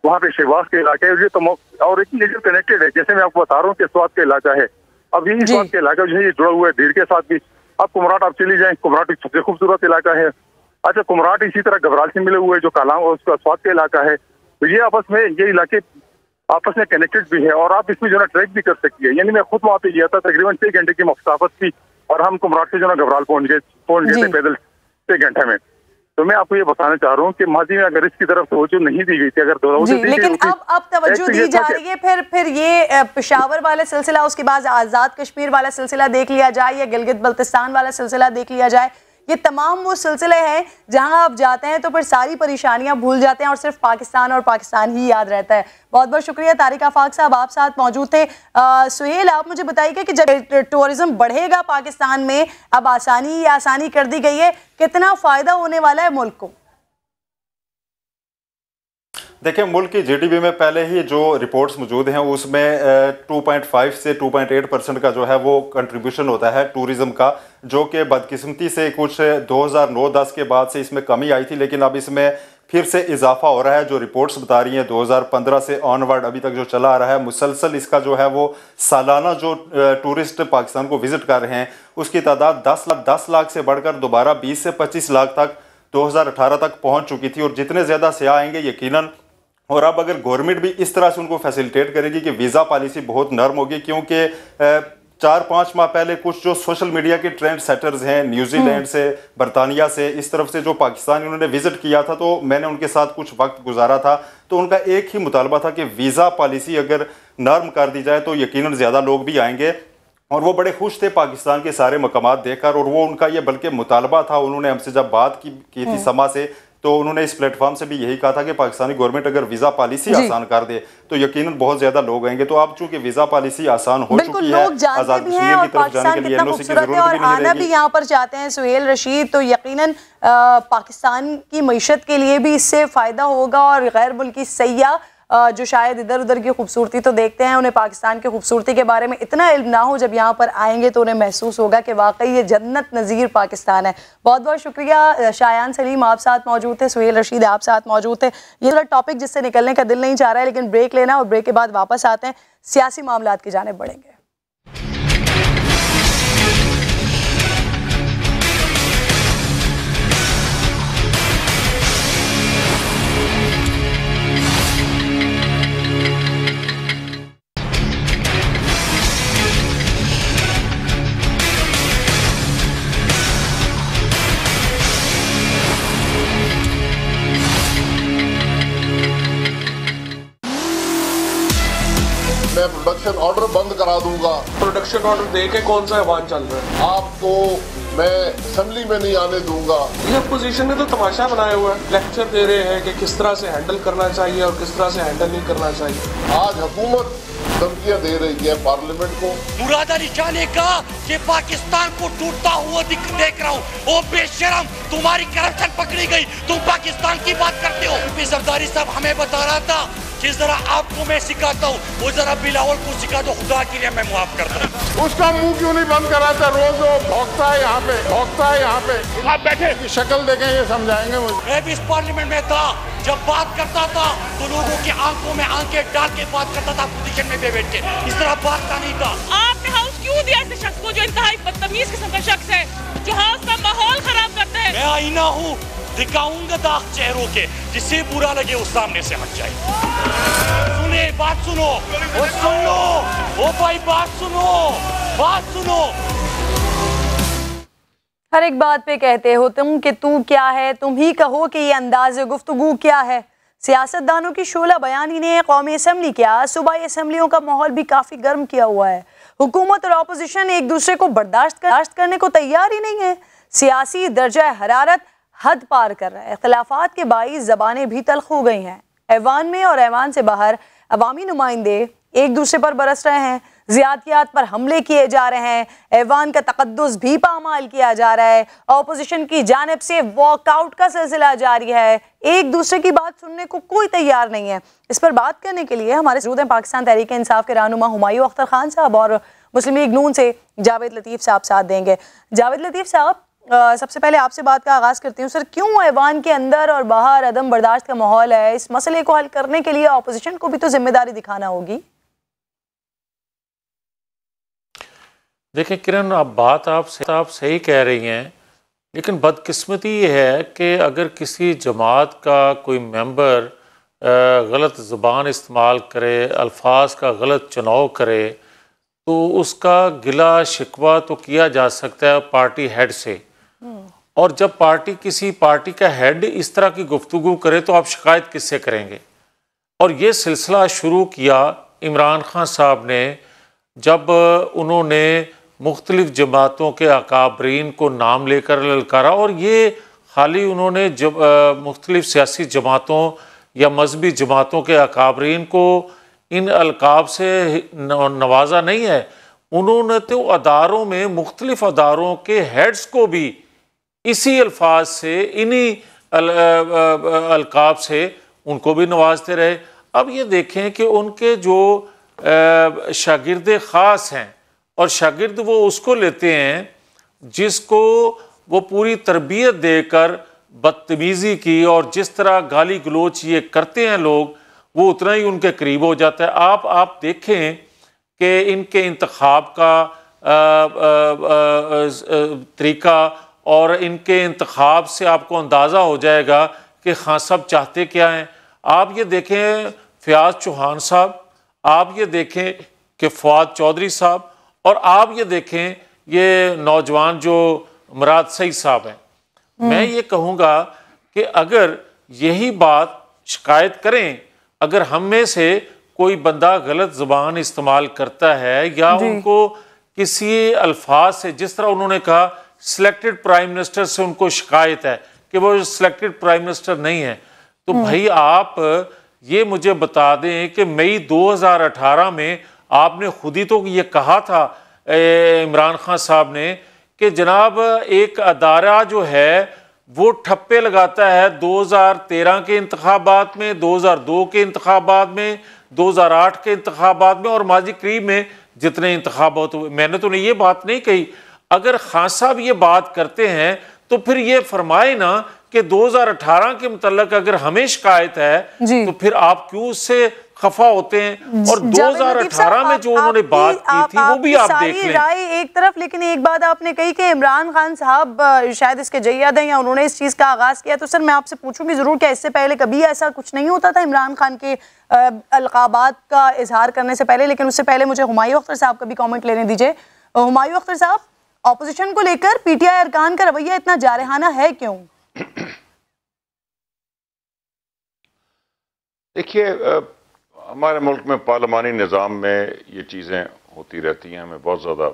वहाँ पे शहबाज के इलाके है, ये तो और एक जो कनेक्टेड है। जैसे मैं आपको बता रहा हूँ कि स्वात का इलाका है, अब यही स्वात का इलाका जो है ये जुड़ा हुआ है धीर के साथ भी। अब कुमराट आप चली जाए, कुमराट सबसे खूबसूरत इलाका है। अच्छा, कुमराट इसी तरह घबराल से मिले हुए जो कालाम उसका स्वात का इलाका है, तो ये आपस में ये इलाके आपस में कनेक्टेड भी है और आप इसमें जो ना ट्रैक भी कर सकती है। यानी मैं खुद वहाँ पे गया था, तकरीबन 6 घंटे की मसाफत थी और हम कुमराट से जो ना घबराल पहुंच गए थे पैदल 6 घंटे में। तो मैं आपको ये बताना चाह रहा हूँ कि माजी में अगर इसकी तरफ तवज्जो नहीं दी गई थी, अगर लेकिन अब तवज्जो दी जा रही है, फिर ये पेशावर वाला सिलसिला, उसके बाद आज़ाद कश्मीर वाला सिलसिला देख लिया जाए या गिलगित बल्तिस्तान वाला सिलसिला देख लिया जाए, ये तमाम वो सिलसिले हैं जहां आप जाते हैं तो फिर सारी परेशानियां भूल जाते हैं और सिर्फ पाकिस्तान और पाकिस्तान ही याद रहता है। बहुत बहुत शुक्रिया तारिक आफाक साहब, आप साथ मौजूद थे। सुहेल, आप मुझे बताइए कि जब टूरिज्म बढ़ेगा पाकिस्तान में, अब आसानी कर दी गई है, कितना फ़ायदा होने वाला है मुल्क को? देखिए, मुल्क की जीडीपी में पहले ही जो रिपोर्ट्स मौजूद हैं उसमें 2.5 से 2.8% का जो है वो कंट्रीब्यूशन होता है टूरिज़्म का, जो कि बदकिस्मती से कुछ 2009-10 के बाद से इसमें कमी आई थी, लेकिन अब इसमें फिर से इजाफा हो रहा है। जो रिपोर्ट्स बता रही हैं 2015 से ऑनवर्ड अभी तक जो चला आ रहा है, मुसलसल इसका जो है वो सालाना जो टूरिस्ट पाकिस्तान को विजिट कर रहे हैं उसकी तादाद 10 लाख से बढ़कर दोबारा 20 से 25 लाख तक 2018 तक पहुंच चुकी थी। और जितने ज़्यादा सयाह आएंगे यकीनन, और अब अगर गवर्नमेंट भी इस तरह से उनको फैसिलिटेट करेगी कि वीज़ा पॉलिसी बहुत नरम होगी, क्योंकि 4-5 माह पहले कुछ जो सोशल मीडिया के ट्रेंड सेटर्स हैं न्यूजीलैंड से, बरतानिया से, इस तरफ से जो पाकिस्तान उन्होंने विजिट किया था, तो मैंने उनके साथ कुछ वक्त गुजारा था, तो उनका एक ही मुतालबा था कि वीज़ा पॉलिसी अगर नरम कर दी जाए तो यकीनन ज़्यादा लोग भी आएंगे। और वो बड़े खुश थे पाकिस्तान के सारे मकामात देखकर, और वो उनका ये बल्कि मुतालबा था। उन्होंने हमसे जब बात की थी समा से, तो उन्होंने इस प्लेटफॉर्म से भी यही कहा था कि पाकिस्तानी गवर्नमेंट अगर वीजा पॉलिसी आसान कर दे तो यकीनन बहुत ज्यादा लोग आएंगे। तो अब चूंकि वीजा पॉलिसी आसान हो चुकी है, आजाद कश्मीर की तरफ जाने के लिए एनओसी की जरूरत भी नहीं रहेगी, आना भी यहाँ पर चाहते हैं सुहेल रशीद, तो यकीनन पाकिस्तान की मईशत के लिए भी इससे फायदा होगा। और गैर मुल्की सयाह जो शायद इधर उधर की खूबसूरती तो देखते हैं, उन्हें पाकिस्तान की खूबसूरती के बारे में इतना इल्म ना हो, जब यहाँ पर आएंगे तो उन्हें महसूस होगा कि वाकई ये जन्नत नज़ीर पाकिस्तान है। बहुत बहुत शुक्रिया। शायान सलीम आप साथ मौजूद थे, सुहेल रशीद आप साथ मौजूद थे। ये वाला टॉपिक जिससे निकलने का दिल नहीं चाह रहा है, लेकिन ब्रेक लेना और ब्रेक के बाद वापस आते हैं, सियासी मामलात की जानिब बढ़ेंगे। मैं प्रोडक्शन ऑर्डर बंद करा दूंगा। प्रोडक्शन ऑर्डर दे के कौन सा ऐवान चल रहा है? आपको मैं असेंबली में नहीं आने दूंगा। ये अपोजिशन ने तो तमाशा बनाया हुआ है, लेक्चर दे रहे हैं कि किस तरह से हैंडल करना चाहिए और किस तरह से हैंडल नहीं करना चाहिए। आज हुकूमत धमकियां दे रही है पार्लियामेंट को। मुराद अली शाह ने कहा कि पाकिस्तान को टूटता हुआ देख रहा हूँ। ओ बेशरम, तुम्हारी करप्शन पकड़ी गई, तुम पाकिस्तान की बात करते हो। जरदारी साहब हमें बता रहा था कि जरा आपको मैं सिखाता हूँ, वो जरा बिलावल को सिखा दो, खुदा के लिए मैं माफ करता हूँ। उसका मुंह क्यों नहीं बंद कराता? रोज वो भौंकता है यहाँ पे, भौंकता है यहाँ पे। आप बैठे, शक्ल देखें ये समझाएंगे मुझे। मैं भी इस पार्लियामेंट में था, जब बात करता था तो लोगों की आंखों में आंखें डाल के बात करता था, पोजीशन में बैठ के। इस तरह बात का नहीं था। आपने हाउस क्यों दिया ऐसे शख्स को जो इंतहाई बदतमीज किस्म का शख्स है, जो हाउस का माहौल खराब करता है? मैं आईना हूँ, दिखाऊंगा दाग चेहरों के, जिससे बुरा लगे वो सामने से हट जाए। सुने, बात सुनो, वो सुन लो, ओ भाई बात सुनो, बात सुनो। हर एक बात पे कहते हो तुम कि तू क्या है, तुम ही कहो कि ये अंदाज़ गुफ्तगू क्या है। सियासतदानों की शोला बयानी ने कौमी असम्बली क्या सूबाई असम्बलियों का माहौल भी काफ़ी गर्म किया हुआ है। हुकूमत और अपोजिशन एक दूसरे को बर्दाश्त करने को तैयार ही नहीं है। सियासी दर्जा हरारत हद पार कर रहा है। इख्तलाफात के बाईस ज़बानें भी तल्ख हो गई हैं। ऐवान में और ऐवान से बाहर अवामी नुमाइंदे एक दूसरे पर बरस रहे हैं, ज़ियादतियात पर हमले किए जा रहे हैं, ऐवान का तक़द्दुस भी पामाल किया जा रहा है, अपोजिशन की जानिब से वॉकआउट का सिलसिला जारी है। एक दूसरे की बात सुनने को कोई तैयार नहीं है। इस पर बात करने के लिए हमारे मौजूद हैं पाकिस्तान तहरीक इंसाफ के रहनुमा हुमायूं अख्तर खान साहब और मुस्लिम लीग नून से जावेद लतीफ़ साहब साथ देंगे। जावेद लतीफ़ साहब, सबसे पहले आपसे बात का आगाज़ करती हूँ। सर, क्यों ऐवान के अंदर और बाहर अदम बर्दाश्त का माहौल है? इस मसले को हल करने के लिए अपोजिशन को भी तो जिम्मेदारी दिखाना होगी। देखिए किरण, आप सही कह रही हैं, लेकिन बदकिस्मती ये है कि अगर किसी जमात का कोई मेंबर गलत ज़बान इस्तेमाल करे, अल्फाज का गलत चुनाव करे, तो उसका गिला शिकवा तो किया जा सकता है पार्टी हेड से। और जब किसी पार्टी का हेड इस तरह की गुफ्तगू करे तो आप शिकायत किससे करेंगे? और ये सिलसिला शुरू किया इमरान खान साहब ने जब उन्होंने मुख्तलिफ जमातों के अकाबरीन को नाम लेकर ललकारा। और ये खाली उन्होंने मुख्तलिफ सियासी जमातों या मजहबी जमातों के अकाबरीन को इन अलकाब से नवाजा नहीं है, उन्होंने तो अदारों में मुख्तलिफ अदारों के हेड्स को भी इसी अल्फाज से, इन्हीं अलकाब से उनको भी नवाजते रहे। अब ये देखें कि उनके जो शागिर्द ख़ास हैं, और शागिर्द वो उसको लेते हैं जिसको वो पूरी तरबियत देकर बदतमीज़ी की और जिस तरह गाली गलोच ये करते हैं लोग, वो उतना ही उनके करीब हो जाता है। आप देखें कि इनके इंतखाब का तरीका और इनके इंतखाब से आपको अंदाज़ा हो जाएगा कि खान साहब चाहते क्या हैं। आप ये देखें फयाज चौहान साहब, आप ये देखें कि फवाद चौधरी साहब, और आप ये देखें ये नौजवान जो मुराद सईद साहब हैं। मैं ये कहूँगा कि अगर यही बात शिकायत करें, अगर हम में से कोई बंदा गलत ज़बान इस्तेमाल करता है या उनको किसी अल्फाज से, जिस तरह उन्होंने कहा सिलेक्टेड प्राइम मिनिस्टर से उनको शिकायत है कि वो सिलेक्टेड प्राइम मिनिस्टर नहीं है, तो भाई आप ये मुझे बता दें कि मई 2018 में आपने खुद ही तो ये कहा था इमरान खान साहब ने कि जनाब एक अदारा जो है वो ठप्पे लगाता है 2013 के इंतखाबात में, 2002 के इंतखाबात में, 2008 के इंतखाबात में और माजी करीब में जितने इंतखाबात हुए। मैंने तो ये बात नहीं कही। अगर खान साहब ये बात करते हैं तो फिर ये फरमाए ना कि 2018 के मुतल्लक अगर हमें शिकायत है तो फिर आप क्यों उससे खफा होते हैं। और 2018 में जो उन्होंने बात की थी वो भी आप देख लें। राय एक तरफ, लेकिन एक बात आपने कही कि इमरान खान साहब शायद इसके जय्यद हैं या उन्होंने इस चीज़ का आगाज़ किया, तो सर मैं आपसे पूछूंगी ज़रूर क्या इससे पहले कभी ऐसा कुछ नहीं होता था इमरान खान के अलकाबात का इजहार करने से पहले। लेकिन उससे पहले मुझे हुमायूं अख्तर साहब का भी कॉमेंट लेने दीजिए। हुमायूं अख्तर साहब, ऑपोजिशन को लेकर पीटीआई अरकान का रवैया इतना जारहाना है क्यों? देखिए, हमारे मुल्क में पार्लिमानी निज़ाम में ये चीज़ें होती रहती हैं, हमें बहुत ज़्यादा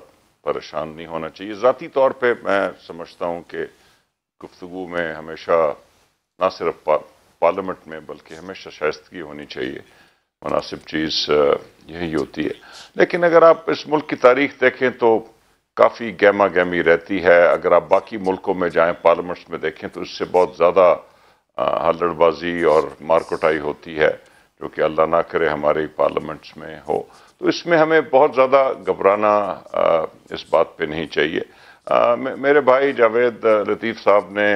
परेशान नहीं होना चाहिए। ज़ाती तौर पे मैं समझता हूँ कि गुफ्तगू में हमेशा ना सिर्फ पार्लियामेंट में बल्कि हमेशा शाइस्तगी होनी चाहिए, मुनासिब चीज़ यही होती है। लेकिन अगर आप इस मुल्क की तारीख देखें तो काफ़ी गहमा गहमी रहती है। अगर आप बाकी मुल्कों में जाएं, पार्लियामेंट्स में देखें तो इससे बहुत ज़्यादा हल्लड़बाजी और मारकुटाई होती है, जो कि अल्लाह ना करे हमारे पार्लियामेंट्स में हो। तो इसमें हमें बहुत ज़्यादा घबराना इस बात पे नहीं चाहिए। मेरे भाई जावेद लतीफ़ साहब ने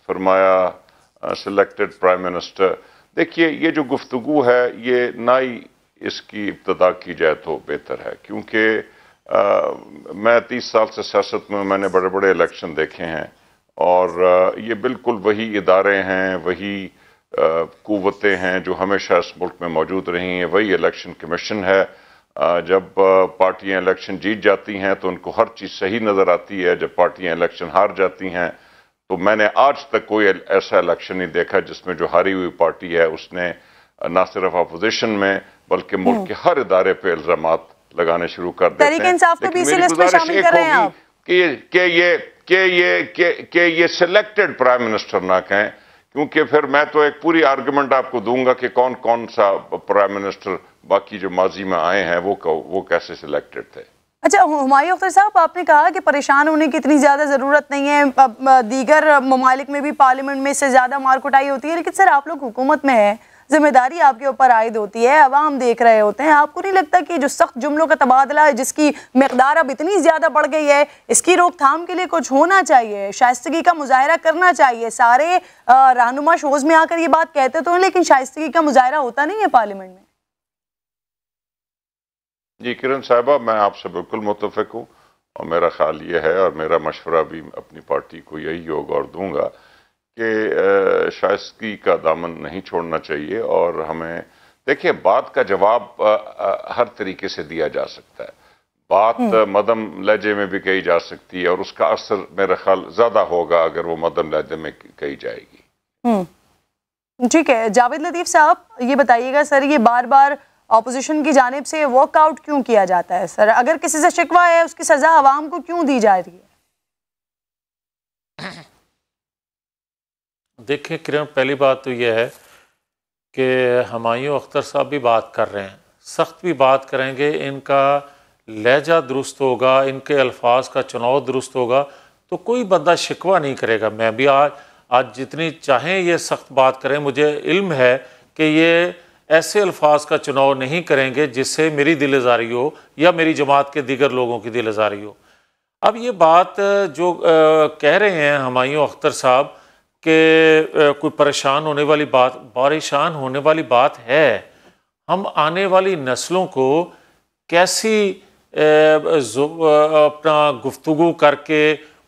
फरमाया सिलेक्टेड प्राइम मिनिस्टर। देखिए, ये जो गुफ्तगू है ये ना ही इसकी इब्तदा की जाए तो बेहतर है, क्योंकि मैं 30 साल से सियासत में, मैंने बड़े बड़े इलेक्शन देखे हैं और ये बिल्कुल वही इदारे हैं, वही कुव्वतें हैं जो हमेशा इस मुल्क में मौजूद रही हैं। वही इलेक्शन कमीशन है। जब पार्टियां इलेक्शन जीत जाती हैं तो उनको हर चीज़ सही नज़र आती है। जब पार्टियां इलेक्शन हार जाती हैं तो मैंने आज तक कोई ऐसा इलेक्शन नहीं देखा जिसमें जो हारी हुई पार्टी है उसने ना सिर्फ अपोजिशन में बल्कि मुल्क के हर इदारे पे इल्जामात लगाने शुरू कर देते हैं। लेकिन मेरी गुजारिश एक होगी कि ये सिलेक्टेड प्राइम मिनिस्टर ना कहें, क्योंकि फिर मैं तो एक पूरी आर्गुमेंट आपको दूंगा कि कौन कौन सा प्राइम मिनिस्टर बाकी जो माजी में आए हैं वो कैसे सिलेक्टेड थे। अच्छा, हुमायूं अख्तर साहब, आपने कहा कि परेशान होने की इतनी ज़्यादा ज़रूरत नहीं है, दीगर ममालिक में भी पार्लियामेंट में इससे ज़्यादा मार कुटाई होती है, लेकिन सर आप लोग हुकूमत में है, जिम्मेदारी आपके ऊपर आयद होती है, अवाम देख रहे होते हैं। आपको नहीं लगता कि जो सख्त जुमलों का तबादला है जिसकी मिकदार अब इतनी ज़्यादा बढ़ गई है, इसकी रोकथाम के लिए कुछ होना चाहिए, शाइस्तगी का मुजाहरा करना चाहिए? सारे रहनुमा शोज में आकर ये बात कहते तो हैं, लेकिन शाइस्तगी का मुजाहरा होता नहीं है पार्लियामेंट में। जी किरण साहिबा, मैं आपसे बिल्कुल मुत्तफिक हूँ और मेरा ख्याल ये है और मेरा मशवरा भी अपनी पार्टी को यही होगा और दूंगा कि शाइस्तगी का दामन नहीं छोड़ना चाहिए। और हमें देखिए, बात का जवाब हर तरीके से दिया जा सकता है। बात मदम लहजे में भी कही जा सकती है और उसका असर मेरा ख्याल ज़्यादा होगा अगर वो मदम लहजे में कही जाएगी। ठीक है, जावेद लतीफ़ साहब ये बताइएगा सर, ये बार बार ऑपोजिशन की जानिब से वॉकआउट क्यों किया जाता है सर? अगर किसी से शिकवा है उसकी सजा आवाम को क्यों दी जा रही है? देखिए किरण, पहली बात तो यह है कि हुमायूं अख्तर साहब भी बात कर रहे हैं, सख्त भी बात करेंगे, इनका लहजा दुरुस्त होगा, इनके अल्फाज का चुनाव दुरुस्त होगा तो कोई बंदा शिकवा नहीं करेगा। मैं भी आज जितनी चाहें ये सख्त बात करें, मुझे इल्म है कि ये ऐसे अल्फाज का चुनाव नहीं करेंगे जिससे मेरी दिल आज़ारी हो या मेरी जमात के दीगर लोगों की दिल आज़ारी हो। अब ये बात जो कह रहे हैं हुमायूं अख्तर साहब कि कोई परेशान होने वाली बात है। हम आने वाली नस्लों को कैसी अपना गुफ्तगू करके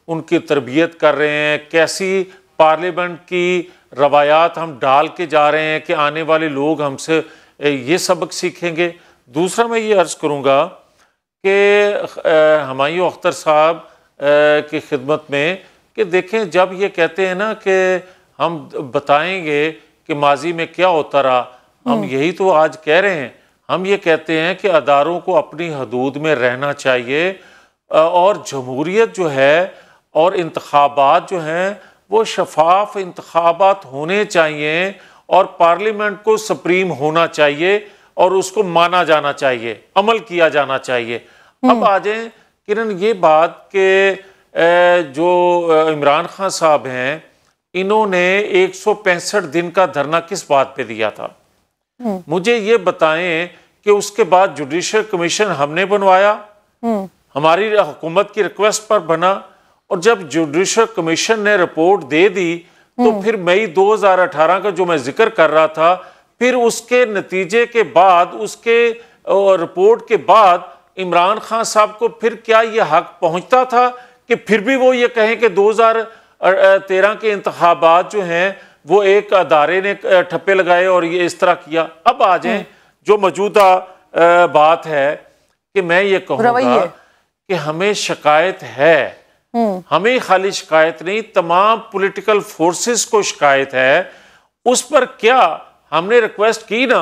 उनकी तरबियत कर रहे हैं, कैसी पार्लियामेंट की रवायात हम डाल के जा रहे हैं कि आने वाले लोग हमसे ये सबक सीखेंगे। दूसरा मैं ये अर्ज़ करूँगा कि हुमायूं अख्तर साहब की खिदमत में कि देखें, जब ये कहते हैं ना कि हम बताएंगे कि माजी में क्या होता रहा, हम यही तो आज कह रहे हैं। हम ये कहते हैं कि अदारों को अपनी हदूद में रहना चाहिए और जमहूरियत जो है और इंतखाबात जो हैं वो शफाफ इंतखाबात होने चाहिए और पार्लियामेंट को सुप्रीम होना चाहिए और उसको माना जाना चाहिए, अमल किया जाना चाहिए। अब आ जाए किरण ये बात कि जो इमरान खान साहब हैं, इन्होंने 165 दिन का धरना किस बात पे दिया था? मुझे ये बताएं कि उसके बाद जुडिशल कमीशन हमने बनवाया, हमारी हुकूमत की रिक्वेस्ट पर बना, और जब जुडिशल कमीशन ने रिपोर्ट दे दी तो फिर मई 2018 का जो मैं जिक्र कर रहा था, फिर उसके नतीजे के बाद, उसके रिपोर्ट के बाद इमरान खान साहब को फिर क्या ये हक पहुंचता था कि फिर भी वो ये कहें कि 2013 के इंतखाबात जो हैं वो एक अदारे ने ठप्पे लगाए और ये इस तरह किया। अब आ जाए जो मौजूदा बात है कि मैं ये कहूँगा कि हमें शिकायत है, हमें खाली शिकायत नहीं, तमाम पॉलिटिकल फोर्सेस को शिकायत है। उस पर क्या हमने रिक्वेस्ट की ना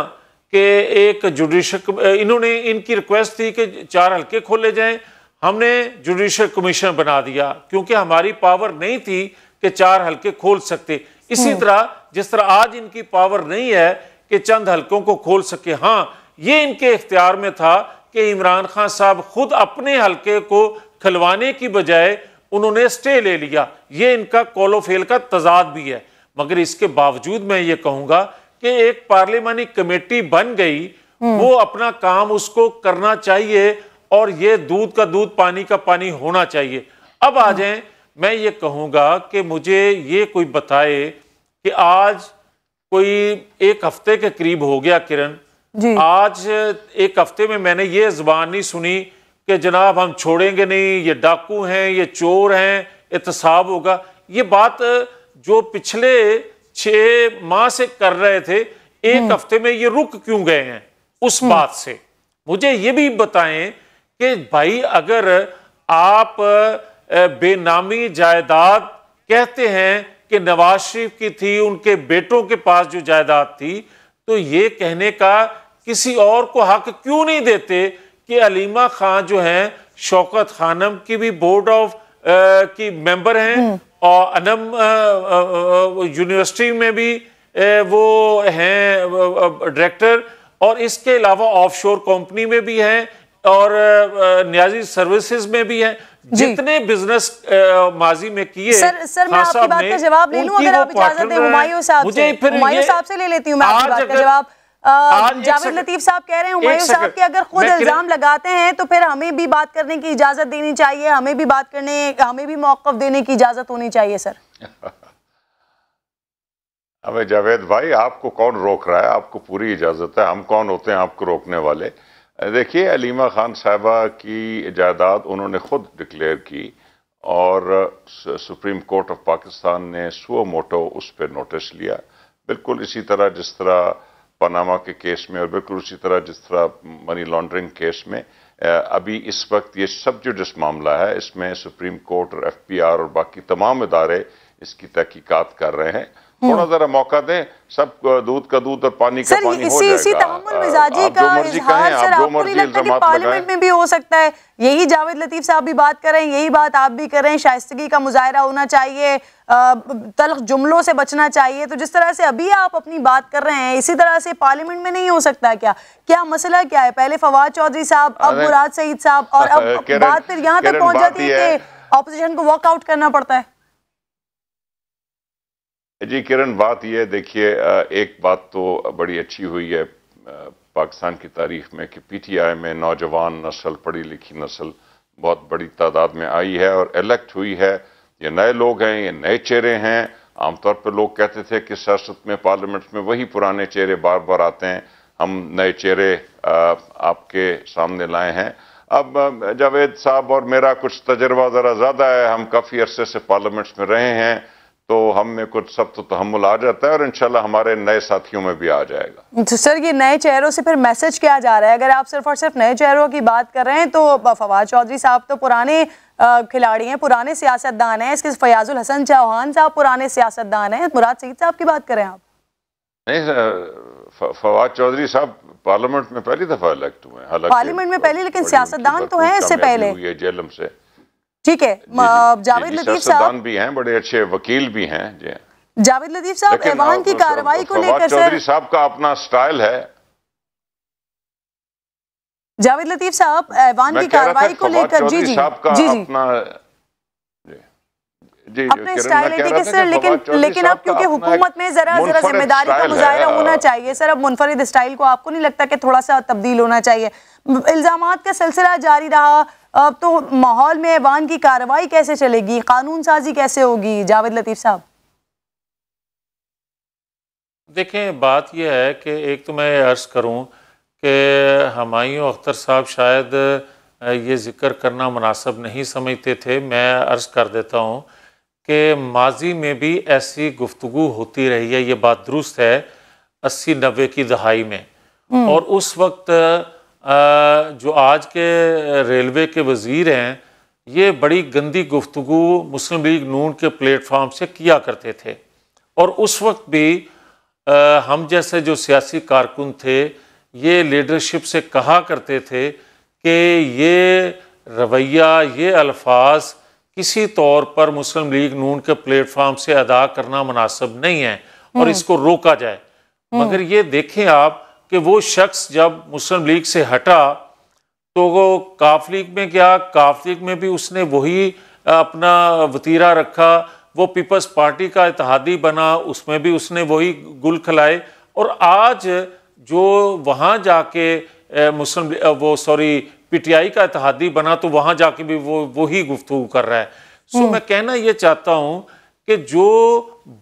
कि एक जुडिशल, इन्होंने इनकी रिक्वेस्ट थी कि 4 हल्के खोले जाएं, हमने जुडिशल कमीशन बना दिया क्योंकि हमारी पावर नहीं थी कि 4 हल्के खोल सकते। इसी तरह जिस तरह आज इनकी पावर नहीं है कि चंद हल्कों को खोल सके, हाँ ये इनके इख्तियार में था कि इमरान खान साहब खुद अपने हल्के को खिलवाने की बजाय उन्होंने स्टे ले लिया। ये इनका कौलो फेल का तजाद भी है। मगर इसके बावजूद मैं ये कहूँगा कि एक पार्लियामानी कमेटी बन गई, वो अपना काम उसको करना चाहिए और ये दूध का दूध पानी का पानी होना चाहिए। अब आ जाएं, मैं ये कहूँगा कि मुझे ये कोई बताए कि आज कोई 1 हफ्ते के करीब हो गया किरण, आज 1 हफ्ते में मैंने ये ज़बान नहीं सुनी कि जनाब हम छोड़ेंगे नहीं, ये डाकू हैं, ये चोर हैं, एहतसाब होगा। ये बात जो पिछले 6 माह से कर रहे थे, 1 हफ्ते में ये रुक क्यों गए हैं उस बात से? मुझे ये भी बताएं कि भाई अगर आप बेनामी जायदाद कहते हैं कि नवाज शरीफ की थी, उनके बेटों के पास जो जायदाद थी, तो ये कहने का किसी और को हक क्यों नहीं देते कि अलीमा खान जो हैं, शौकत खानम की भी बोर्ड ऑफ की मेंबर हैं और अनम यूनिवर्सिटी में भी वो हैं डायरेक्टर, और इसके अलावा ऑफशोर कंपनी में भी हैं और न्याजी सर्विसेज में भी हैं। जितने बिजनेस माजी में किए। सर मैं आपकी बात का जवाब ले लूं अगर आप इजाजत दें हुमायूं साहब से। हुमायूं साहब से ले लेती हूं मैं आपकी बात का जवाब। जावेद लतीफ साहब कह रहे हैं हुमायूं साहब के अगर खुद इल्जाम लगाते हैं तो फिर हमें भी बात करने की इजाजत देनी चाहिए, हमें भी बात करने, हमें भी मौक़िफ़ देने की इजाजत होनी चाहिए सर। अबे जावेद भाई, आपको कौन रोक रहा है? आपको पूरी इजाजत है, हम कौन होते हैं आपको रोकने वाले? देखिए, अलीमा खान साहिबा की जायदाद उन्होंने खुद डिक्लेयर की और सुप्रीम कोर्ट ऑफ पाकिस्तान ने सुओ मोटो उस पर नोटिस लिया। बिल्कुल इसी तरह जिस तरह पनामा के केस में और बिल्कुल उसी तरह जिस तरह मनी लॉन्ड्रिंग केस में अभी इस वक्त ये सब जो जिस मामला है इसमें सुप्रीम कोर्ट और FPR और बाकी तमाम इदारे इसकी तहकीकात कर रहे हैं। थोड़ा जरा मौका दें, सब दूध का दूध और पानी का पानी हो जाएगा। इसी तहम्मुल मिजाजी का इजहार सर आपको नहीं लगता कि पार्लियामेंट में भी हो सकता है? यही जावेद लतीफ साहब भी बात कर रहे हैं, यही बात आप भी कर रहे हैं, शाइस्तगी का मुजाहरा होना चाहिए, तल्ख जुमलों से बचना चाहिए। तो जिस तरह से अभी आप अपनी बात कर रहे हैं, इसी तरह से पार्लियामेंट में नहीं हो सकता क्या? क्या मसला क्या है? पहले फवाद चौधरी साहब, अब मुराद सईद साहब, और अब बात फिर यहाँ तक पहुंच जाती है कि ऑपोजिशन को वॉकआउट करना पड़ता है। जी किरण, बात यह देखिए, एक बात तो बड़ी अच्छी हुई है पाकिस्तान की तारीख में कि PTI में नौजवान नस्ल, पढ़ी लिखी नस्ल बहुत बड़ी तादाद में आई है और इलेक्ट हुई है। ये नए लोग हैं, ये नए चेहरे हैं आमतौर पर लोग कहते थे कि सियासत में, पार्लियामेंट में वही पुराने चेहरे बार बार आते हैं, हम नए चेहरे आपके सामने लाए हैं। अब जावेद साहब और मेरा कुछ तजर्बा ज़रा ज़्यादा है, हम काफ़ी अरसे से पार्लियामेंट्स में रहे हैं, तो हम में कुछ सब तो तहम्मुल आ जाता है और इंशाल्लाह हमारे नए साथियों में भी आ जाएगा। तो सर ये नए चेहरों से फिर मैसेज क्या जा रहा है? अगर आप सिर्फ और सिर्फ नए चेहरों की बात कर रहे हैं तो फवाद चौधरी साहब तो पुराने खिलाड़ी हैं, पुराने सियासतदान हैं, इसके फयाजुल हसन चौहान साहब पुराने सियासतदान हैं, मुराद सईद साहब की बात करें आप? नहीं, फवाद चौधरी साहब पार्लियामेंट में पहली दफा इलेक्ट हुए हैं, हालांकि पार्लियामेंट में पहले, लेकिन सियासतदान तो हैं इससे पहले। जेलम से ठीक है, जावेद लतीफ साहब भी हैं, बड़े अच्छे वकील भी हैं जी। जावेद लतीफ साहब ऐवान की कार्रवाई को लेकर चौधरी साहब का अपना स्टाइल है। जावेद लतीफ साहब ऐवान की कार्रवाई को लेकर जी जी जी जी अपने स्टाइल है, ठीक है सर, लेकिन अब क्योंकि हुकूमत में जरा जिम्मेदारी का मुजाहरा होना चाहिए सर, अब मुनफरिद स्टाइल को आपको नहीं लगता कि थोड़ा सा तब्दील होना चाहिए? इल्जामात का सिलसिला जारी रहा, अब तो माहौल में ऐवान की कार्रवाई कैसे चलेगी, कानून साजी कैसे होगी जावेद लतीफ साहब? देखें, बात यह है कि एक तो मैं अर्ज़ करूं कि हुमायूं अख्तर साहब शायद ये ज़िक्र करना मुनासिब नहीं समझते थे। मैं अर्ज़ कर देता हूं कि माजी में भी ऐसी गुफ्तगू होती रही है, ये बात दुरुस्त है, 80-90 की दहाई में, और उस वक्त जो आज के रेलवे के वज़ीर हैं, ये बड़ी गंदी गुफ्तगू मुस्लिम लीग नून के प्लेटफॉर्म से किया करते थे, और उस वक्त भी हम जैसे जो सियासी कारकुन थे ये लीडरशिप से कहा करते थे कि ये रवैया, ये अल्फाज किसी तौर पर मुस्लिम लीग नून के प्लेटफॉर्म से अदा करना मुनासिब नहीं है और इसको रोका जाए। मगर ये देखें आप कि वो शख्स जब मुस्लिम लीग से हटा तो वो काफ लीग में गया, काफ लीग में भी उसने वही अपना वतीरा रखा, वो पीपल्स पार्टी का इत्तेहादी बना, उसमें भी उसने वही गुल खिलाए, और आज जो वहाँ जाके पीटीआई का इत्तेहादी बना तो वहाँ जाके भी वो वही गुफ्तगू कर रहा है। सो मैं कहना ये चाहता हूँ कि जो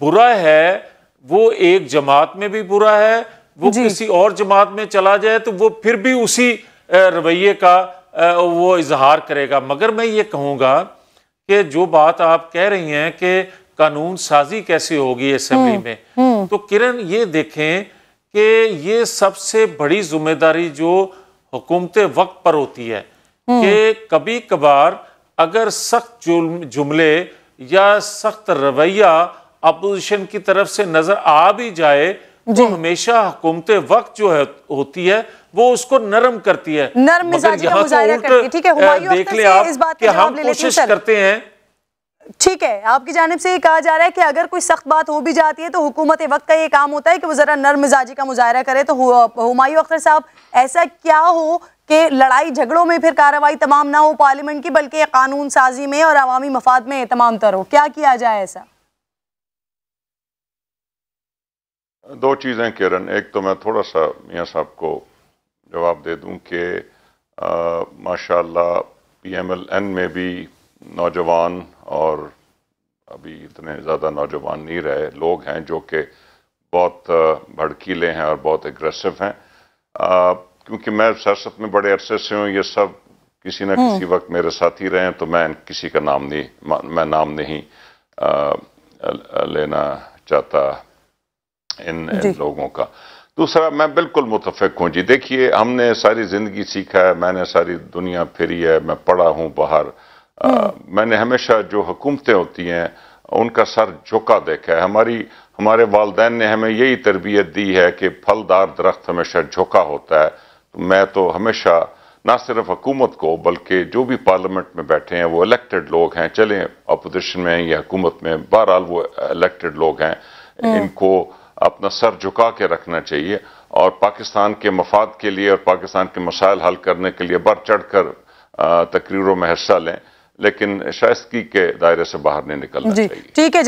बुरा है वो एक जमात में भी बुरा है, वो किसी और जमात में चला जाए तो वो फिर भी उसी रवैये का वो इजहार करेगा। मगर मैं ये कहूँगा कि जो बात आप कह रही हैं कि कानून साजी कैसे होगी असेंबली में, तो किरण ये देखें कि ये सबसे बड़ी जिम्मेदारी जो हुकूमत वक्त पर होती है कि कभी कभार अगर सख्त जुमले या सख्त रवैया अपोजिशन की तरफ से नजर आ भी जाए तो हमेशा हुकूमत वक्त जो है होती है वो उसको नरम करती है। नरम मिजाजी का मुजाहरा करती है। ठीक है, हुमायूं देख ले आप इस बात कि हम कोशिश करते हैं। ठीक है, आपकी जानिब से ये कहा जा रहा है कि अगर कोई सख्त बात हो भी जाती है तो हुकूमत वक्त का ये काम होता है कि वो जरा नरम मिजाजी का मुजाहरा करे। तो हुमायूं अख्तर साहब, ऐसा क्या हो कि लड़ाई झगड़ों में फिर कार्रवाई तमाम ना हो पार्लियामेंट की, बल्कि कानून साजी में और अवामी मफाद में तमाम तर हो? क्या किया जाए ऐसा? दो चीज़ें किरण, एक तो मैं थोड़ा सा मियां साहब को जवाब दे दूं कि माशाल्लाह PMLN में भी नौजवान और अभी इतने ज़्यादा नौजवान नहीं रहे लोग हैं जो कि बहुत भड़कीले हैं और बहुत एग्रेसिव हैं। क्योंकि मैं सियासत में बड़े अरसे से हूँ, ये सब किसी न किसी वक्त मेरे साथी रहे हैं, तो मैं किसी का नाम नहीं लेना चाहता इन लोगों का। दूसरा, मैं बिल्कुल मुतफिक हूँ जी। देखिए, हमने सारी ज़िंदगी सीखा है, मैंने सारी दुनिया फिरी है, मैं पढ़ा हूँ बाहर, मैंने हमेशा जो हुकूमतें होती हैं उनका सर झुका देखा है। हमारे वालिदैन ने हमें यही तरबियत दी है कि फलदार दरख्त हमेशा झुका होता है। तो मैं तो हमेशा ना सिर्फ हुकूमत को बल्कि जो भी पार्लियामेंट में बैठे हैं वो इलेक्टेड लोग हैं, चले अपोजिशन में या हुकूमत में, बहरहाल वो इलेक्टेड लोग हैं, इनको अपना सर झुका के रखना चाहिए और पाकिस्तान के मफाद के लिए और पाकिस्तान के मसाइल हल करने के लिए बढ़ चढ़ कर तकरीरों में हिस्सा लें, लेकिन शाइस्तगी के दायरे से बाहर नहीं निकलना चाहिए। ठीक है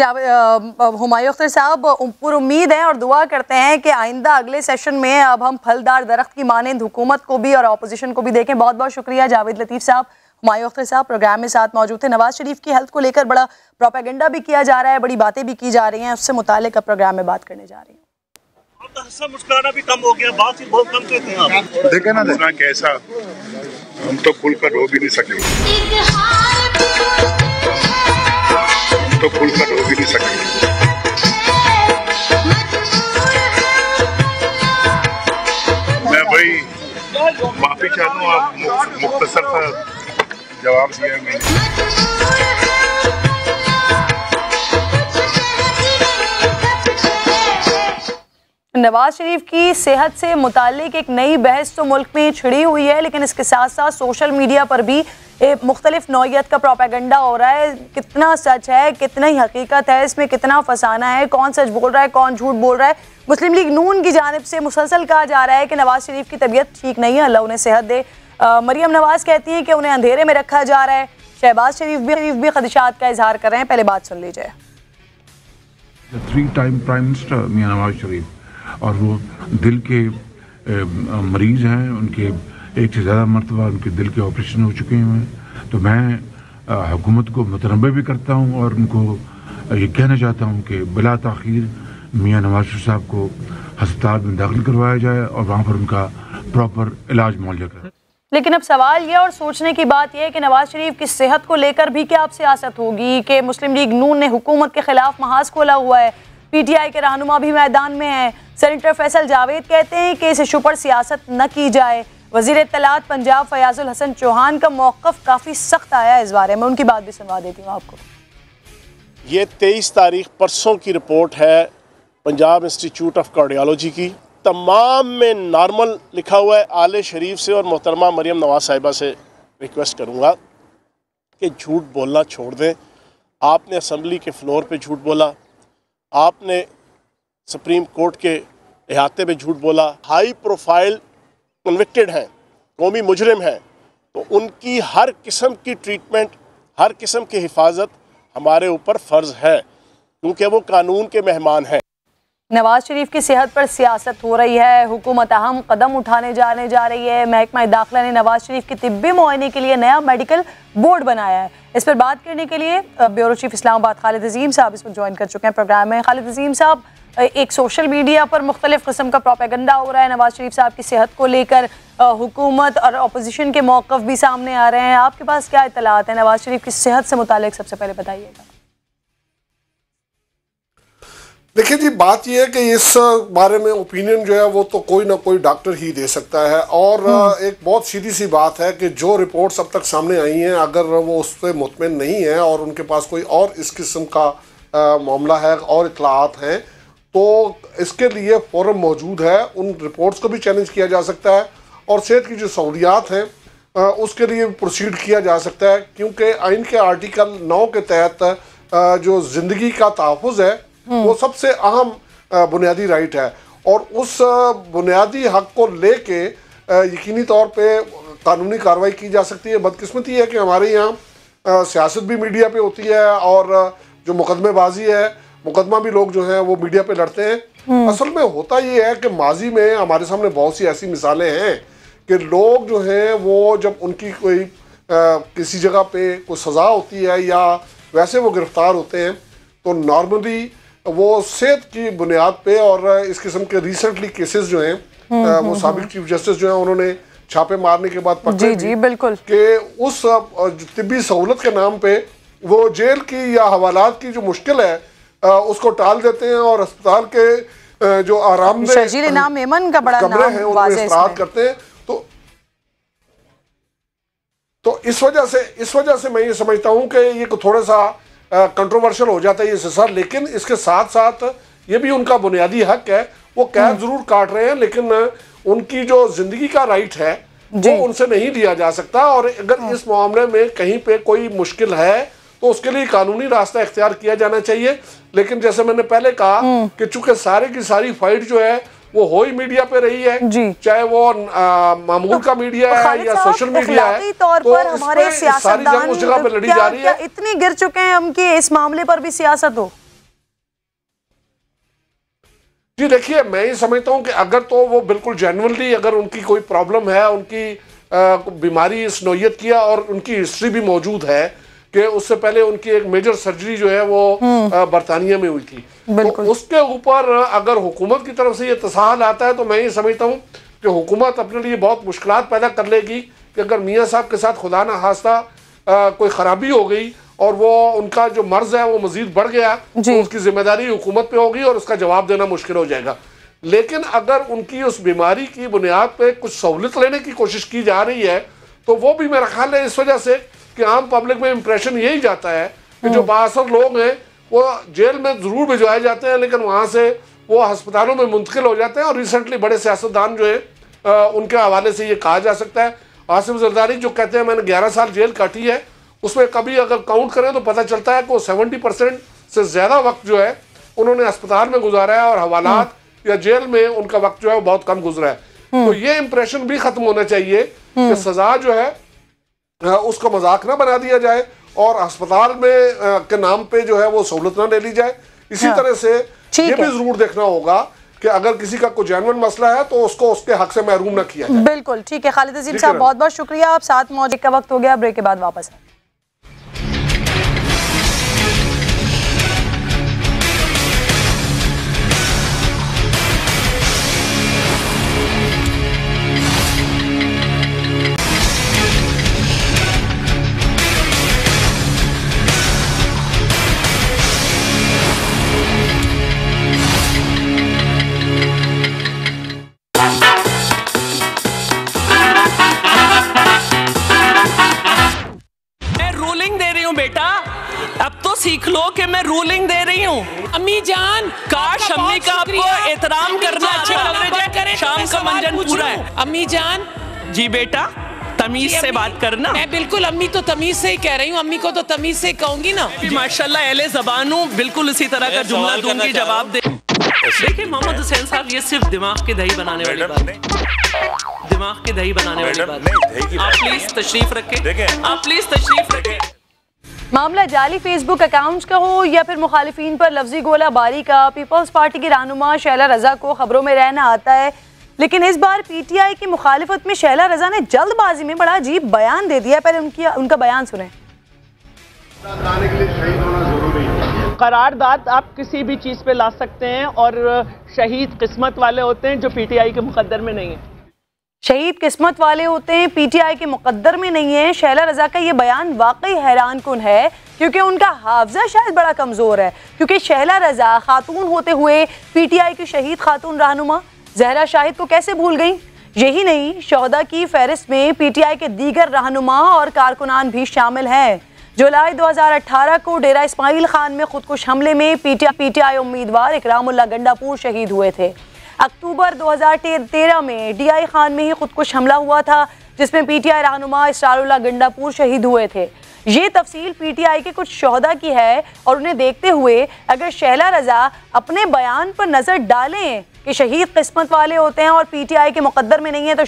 हुमायूं अख्तर साहब, पूरी उम्मीद है और दुआ करते हैं कि आइंदा अगले सेशन में अब हम फलदार दरख्त की मानंद हुकूमत को भी और अपोजिशन को भी देखें। बहुत बहुत शुक्रिया जावेद लतीफ साहब, हुमायूं अख्तर साहब प्रोग्राम में साथ मौजूद थे। नवाज शरीफ की हेल्थ को लेकर बड़ा प्रोपेगेंडा भी किया जा रहा है, बड़ी बातें भी की जा रही हैं, उससे मुताल्लिक प्रोग्राम में बात करने जा रही हूँ। आपका मुस्कुराना भी कम हो गया, बातचीत बहुत कम करते हैं आप। देखे ना देखना कैसा, हम तो खुलकर रो भी नहीं सकेंगे, हम तो खुलकर रो भी नहीं सकेंगे। मैं भाई माफी चाहता हूँ, आप मुख्तसर सा जवाब दिया मैंने। नवाज शरीफ की सेहत से मुताल्लिक एक नई बहस तो मुल्क में छिड़ी हुई है, लेकिन इसके साथ साथ सोशल मीडिया पर भी मुख्तलिफ नौइयत का प्रोपेगेंडा हो रहा है। कितना सच है, कितना ही हकीकत है, इसमें कितना फसाना है, कौन सच बोल रहा है, कौन झूठ बोल रहा है। मुस्लिम लीग नून की जानिब से मुसलसल कहा जा रहा है कि नवाज शरीफ की तबीयत ठीक नहीं है, अल्लाह उन्हें सेहत दे। मरियम नवाज कहती हैं कि उन्हें अंधेरे में रखा जा रहा है। शहबाज शरीफ भी खदशात का इजहार कर रहे हैं। पहले बात सुन लीजिए। 3 टाइम प्राइम मिनिस्टर मियां नवाज शरीफ और वो दिल के मरीज हैं, उनके एक से ज़्यादा मरतबा उनके दिल के ऑपरेशन हो चुके हैं। तो मैं हुकूमत को मुतनब्बे भी करता हूँ और उनको ये कहना चाहता हूँ कि बिला ताख़ीर मियां नवाज शरीफ साहब को अस्पताल में दाखिल करवाया जाए और वहाँ पर उनका प्रॉपर इलाज मुहैया करें। लेकिन अब सवाल यह और सोचने की बात यह है कि नवाज शरीफ की सेहत को लेकर भी क्या अब सियासत होगी कि मुस्लिम लीग नून ने हुकूमत के खिलाफ महाज खोला हुआ है, PTI के रहनुमा भी मैदान में है। सेनेटर फैसल जावेद कहते हैं कि इस इशू पर सियासत न की जाए। वजीर इत्तलात पंजाब फयाजुल हसन चौहान का मौक़िफ़ काफ़ी सख्त आया है इस बारे में, उनकी बात भी सुनवा देती हूँ आपको। ये 23 तारीख परसों की रिपोर्ट है पंजाब इंस्टीट्यूट ऑफ कार्डियोलॉजी की। तमाम में नॉर्मल लिखा हुआ है। आले शरीफ से और मोहतरमा मरियम नवाज साहिबा से रिक्वेस्ट करूँगा कि झूठ बोलना छोड़ दें। आपने असम्बली के फ्लोर पे झूठ बोला, आपने सुप्रीम कोर्ट के अहाते में झूठ बोला। हाई प्रोफाइल कन्विक्टेड हैं, कौमी मुजरिम हैं, तो उनकी हर किस्म की ट्रीटमेंट, हर किस्म की हिफाजत हमारे ऊपर फ़र्ज़ है, क्योंकि वो कानून के मेहमान हैं। नवाज शरीफ की सेहत पर सियासत हो रही है, हुकूमत अहम कदम उठाने जाने जा रही है। महकमा दाखिला ने नवाज शरीफ के तिब्बी मुआयने के लिए नया मेडिकल बोर्ड बनाया है। इस पर बात करने के लिए ब्यूरो चीफ इस्लामाबाद खालिद अजीम साहब इस पर ज्वाइन कर चुके हैं प्रोग्राम में। खालिद अजीम साहब, एक सोशल मीडिया पर मुख्तलिफ किस्म का प्रोपेगेंडा हो रहा है नवाज शरीफ साहब की सेहत को लेकर, हुकूमत और अपोजिशन के मौक़िफ़ भी सामने आ रहे हैं। आपके पास क्या इत्तलात है नवाज शरीफ की सेहत से मुतालिक, सबसे पहले बताइएगा। देखिए जी, बात यह है कि इस बारे में ओपिनियन जो है वो तो कोई ना कोई डॉक्टर ही दे सकता है। और एक बहुत सीधी सी बात है कि जो रिपोर्ट्स अब तक सामने आई हैं, अगर वो उस पर मुतमिन नहीं है और उनके पास कोई और इस किस्म का मामला है और इत्तलात हैं, तो इसके लिए फोरम मौजूद है। उन रिपोर्ट्स को भी चैलेंज किया जा सकता है और सेहत की जो सहूलियात हैं उसके लिए प्रोसीड किया जा सकता है, क्योंकि आइन के आर्टिकल 9 के तहत जो ज़िंदगी का तहफ़्फ़ुज़ है वो सबसे अहम बुनियादी राइट है। और उस बुनियादी हक को लेके यकीनी तौर पे कानूनी कार्रवाई की जा सकती है। बदकिस्मती है कि हमारे यहाँ सियासत भी मीडिया पे होती है और जो मुकदमेबाजी है, मुकदमा भी लोग जो हैं वो मीडिया पे लड़ते हैं। असल में होता ये है कि माजी में हमारे सामने बहुत सी ऐसी मिसालें हैं कि लोग जो हैं वो जब उनकी कोई किसी जगह पे कोई सज़ा होती है या वैसे वो गिरफ्तार होते हैं, तो नॉर्मली वो सेहत की बुनियाद पे, और इस किस्म के रिसेंटली केसेस जो हैं वो साबिक चीफ जस्टिस जो हैं उन्होंने छापे मारने के बाद पकड़े जी बिल्कुल कि उस तिब्बी सहूलत के नाम पे वो जेल की या हवालात की जो मुश्किल है उसको टाल देते हैं और अस्पताल के जो आरामदेह नाम मेमन का बड़ा कमरे हैं उनमें इस्तेमाल करते हैं। तो इस वजह से मैं ये समझता हूँ कि ये थोड़ा सा कंट्रोवर्शियल हो जाता है ये सिलसिला। लेकिन इसके साथ साथ ये भी उनका बुनियादी हक है, वो कैद जरूर काट रहे हैं, लेकिन उनकी जो जिंदगी का राइट है वो उनसे नहीं लिया जा सकता। और अगर इस मामले में कहीं पे कोई मुश्किल है तो उसके लिए कानूनी रास्ता इख्तियार किया जाना चाहिए। लेकिन जैसे मैंने पहले कहा कि चूंकि सारी की सारी फाइट जो है वो हो ही मीडिया पे रही है, चाहे वो मामूल का मीडिया है या सोशल मीडिया है, तौर तो पर हमारे सियासतदान उस जगह पे लड़ी जा रही है। इतनी गिर चुके हैं हम कि इस मामले पर भी सियासत हो। जी देखिए, मैं ये समझता हूँ कि अगर तो वो बिल्कुल जेन्युइनली अगर उनकी कोई प्रॉब्लम है, उनकी बीमारी इस नौयत किया और उनकी हिस्ट्री भी मौजूद है कि उससे पहले उनकी एक मेजर सर्जरी जो है वो बरतानिया में हुई थी। तो उसके ऊपर अगर हुकूमत की तरफ से ये तसाहल आता है तो मैं ये समझता हूँ कि हुकूमत अपने लिए बहुत मुश्किलात पैदा कर लेगी कि अगर मियाँ साहब के साथ खुदा न खास्ता कोई ख़राबी हो गई और वो उनका जो मर्ज है वो मजीद बढ़ गया तो उसकी जिम्मेदारी हुकूमत पे होगी और उसका जवाब देना मुश्किल हो जाएगा। लेकिन अगर उनकी उस बीमारी की बुनियाद पे कुछ सहूलत लेने की कोशिश की जा रही है तो वो भी मेरा ख्याल है इस वजह से कि आम पब्लिक में इंप्रेशन यही जाता है कि जो बाअसर लोग हैं वो जेल में ज़रूर भिजवाए जाते हैं लेकिन वहाँ से वो अस्पतालों में मुंतकिल हो जाते हैं। और रिसेंटली बड़े सियासतदान जो है उनके हवाले से ये कहा जा सकता है, आसिफ जरदारी जो कहते हैं मैंने 11 साल जेल काटी है, उसमें कभी अगर काउंट करें तो पता चलता है कि वो 70% से ज़्यादा वक्त जो है उन्होंने अस्पताल में गुजारा है और हवालात या जेल में उनका वक्त जो है वो बहुत कम गुजरा है। तो ये इंप्रेशन भी ख़त्म होना चाहिए कि सज़ा जो है उसको मजाक ना बना दिया जाए और अस्पताल में के नाम पे जो है वो सहूलत ना ले ली जाए। इसी तरह से ये भी जरूर देखना होगा कि अगर किसी का कोई जेन्युइन मसला है तो उसको उसके हक से महरूम ना किया जाए। बिल्कुल ठीक है खालिद अजीम साहब, बहुत बहुत शुक्रिया। आप साथ मौजूद का वक्त हो गया, ब्रेक के बाद वापस आए। सीख लो कि मैं रूलिंग दे रही हूँ। अम्मी जान काश अम्मी का आपको एहतराम करना अच्छा लग रहा है। शाम का मंजन पूरा है। अम्मी जान जी बेटा तमीज से बात करना। मैं बिल्कुल अम्मी तो तमीज से ही कह रही हूँ, अम्मी को तो तमीज से कहूंगी ना। माशाल्लाह अहले ज़बान हूँ, बिल्कुल इसी तरह का जुमला दूंगी जवाब दे। देखिए मोहम्मद हुसैन साहब ये सिर्फ दिमाग की दही बनाने वाली बात है, दिमाग की दही बनाने वाली बात है। आप प्लीज तशरीफ रखें, आप प्लीज तशरीफ रखें। मामला जाली फेसबुक अकाउंट्स का हो या फिर मुखालिफिन पर लफ्जी गोलाबारी का, पीपल्स पार्टी की रहनुमा शैला रजा को खबरों में रहना आता है, लेकिन इस बार पीटीआई की मुखालिफत में शैला रजा ने जल्दबाजी में बड़ा अजीब बयान दे दिया। पहले उनका बयान सुने। करारदाद आप किसी भी चीज पे ला सकते हैं और शहीद किस्मत वाले होते हैं जो पीटीआई के मुकद्दर में नहीं है। शहीद किस्मत वाले होते हैं, पीटीआई के मुकद्दर में नहीं है। शैला रजा का ये बयान वाकई हैरान कुन है क्योंकि उनका हाफजा शायद बड़ा कमज़ोर है, क्योंकि शैला रजा खातून होते हुए पीटीआई की शहीद खातून रहनुमा जहरा शाहिद को कैसे भूल गई। यही नहीं, शोहदा की फहरिस्त में पीटीआई के दीगर रहनुमा और कारकुनान भी शामिल हैं। जुलाई 2018 को डेरा इस्माइल खान में खुदकुश हमले में पीटीआई उम्मीदवार इकरामुल्लाह गंडापुर शहीद हुए थे। अक्टूबर 2013 में डीआई खान में ही खुदकुश हमला हुआ था जिसमें पीटीआई रहनुमा इसरारुल्लाह गंडापुर शहीद हुए थे। ये तफसील पीटीआई के कुछ शोहदा की है और उन्हें देखते हुए अगर शैला रजा अपने बयान पर नज़र डालें कि शहीद किस्मत वाले होते हैं और पीटीआई के मुकद्दर में नहीं है तो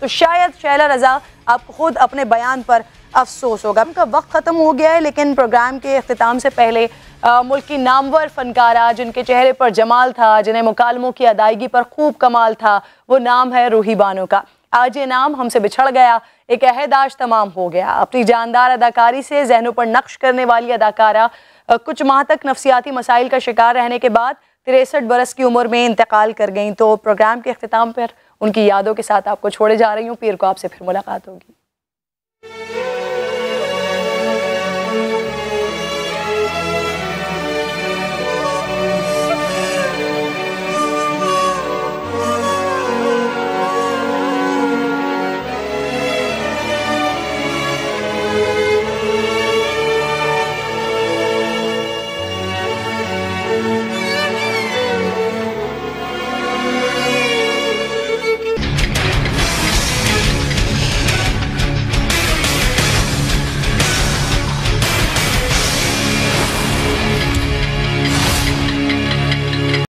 शायद शैला रजा आपको खुद अपने बयान पर अफसोस होगा। उनका वक्त ख़त्म हो गया है, लेकिन प्रोग्राम के अख्तिताम से पहले मुल्क की नामवर फनकारा जिनके चेहरे पर जमाल था, जिन्हें मुकालमों की अदायगी पर खूब कमाल था, वो नाम है रूही बानो का। आज ये नाम हमसे बिछड़ गया, एक अहदाश तमाम हो गया। अपनी जानदार अदाकारी से जहनों पर नक्श करने वाली अदाकारा कुछ माह तक नफसियाती मसाइल का शिकार रहने के बाद 63 बरस की उम्र में इंतकाल कर गई। तो प्रोग्राम के अख्तिताम पर उनकी यादों के साथ आपको छोड़े जा रही हूँ। पीर को आपसे फिर मुलाकात होगी।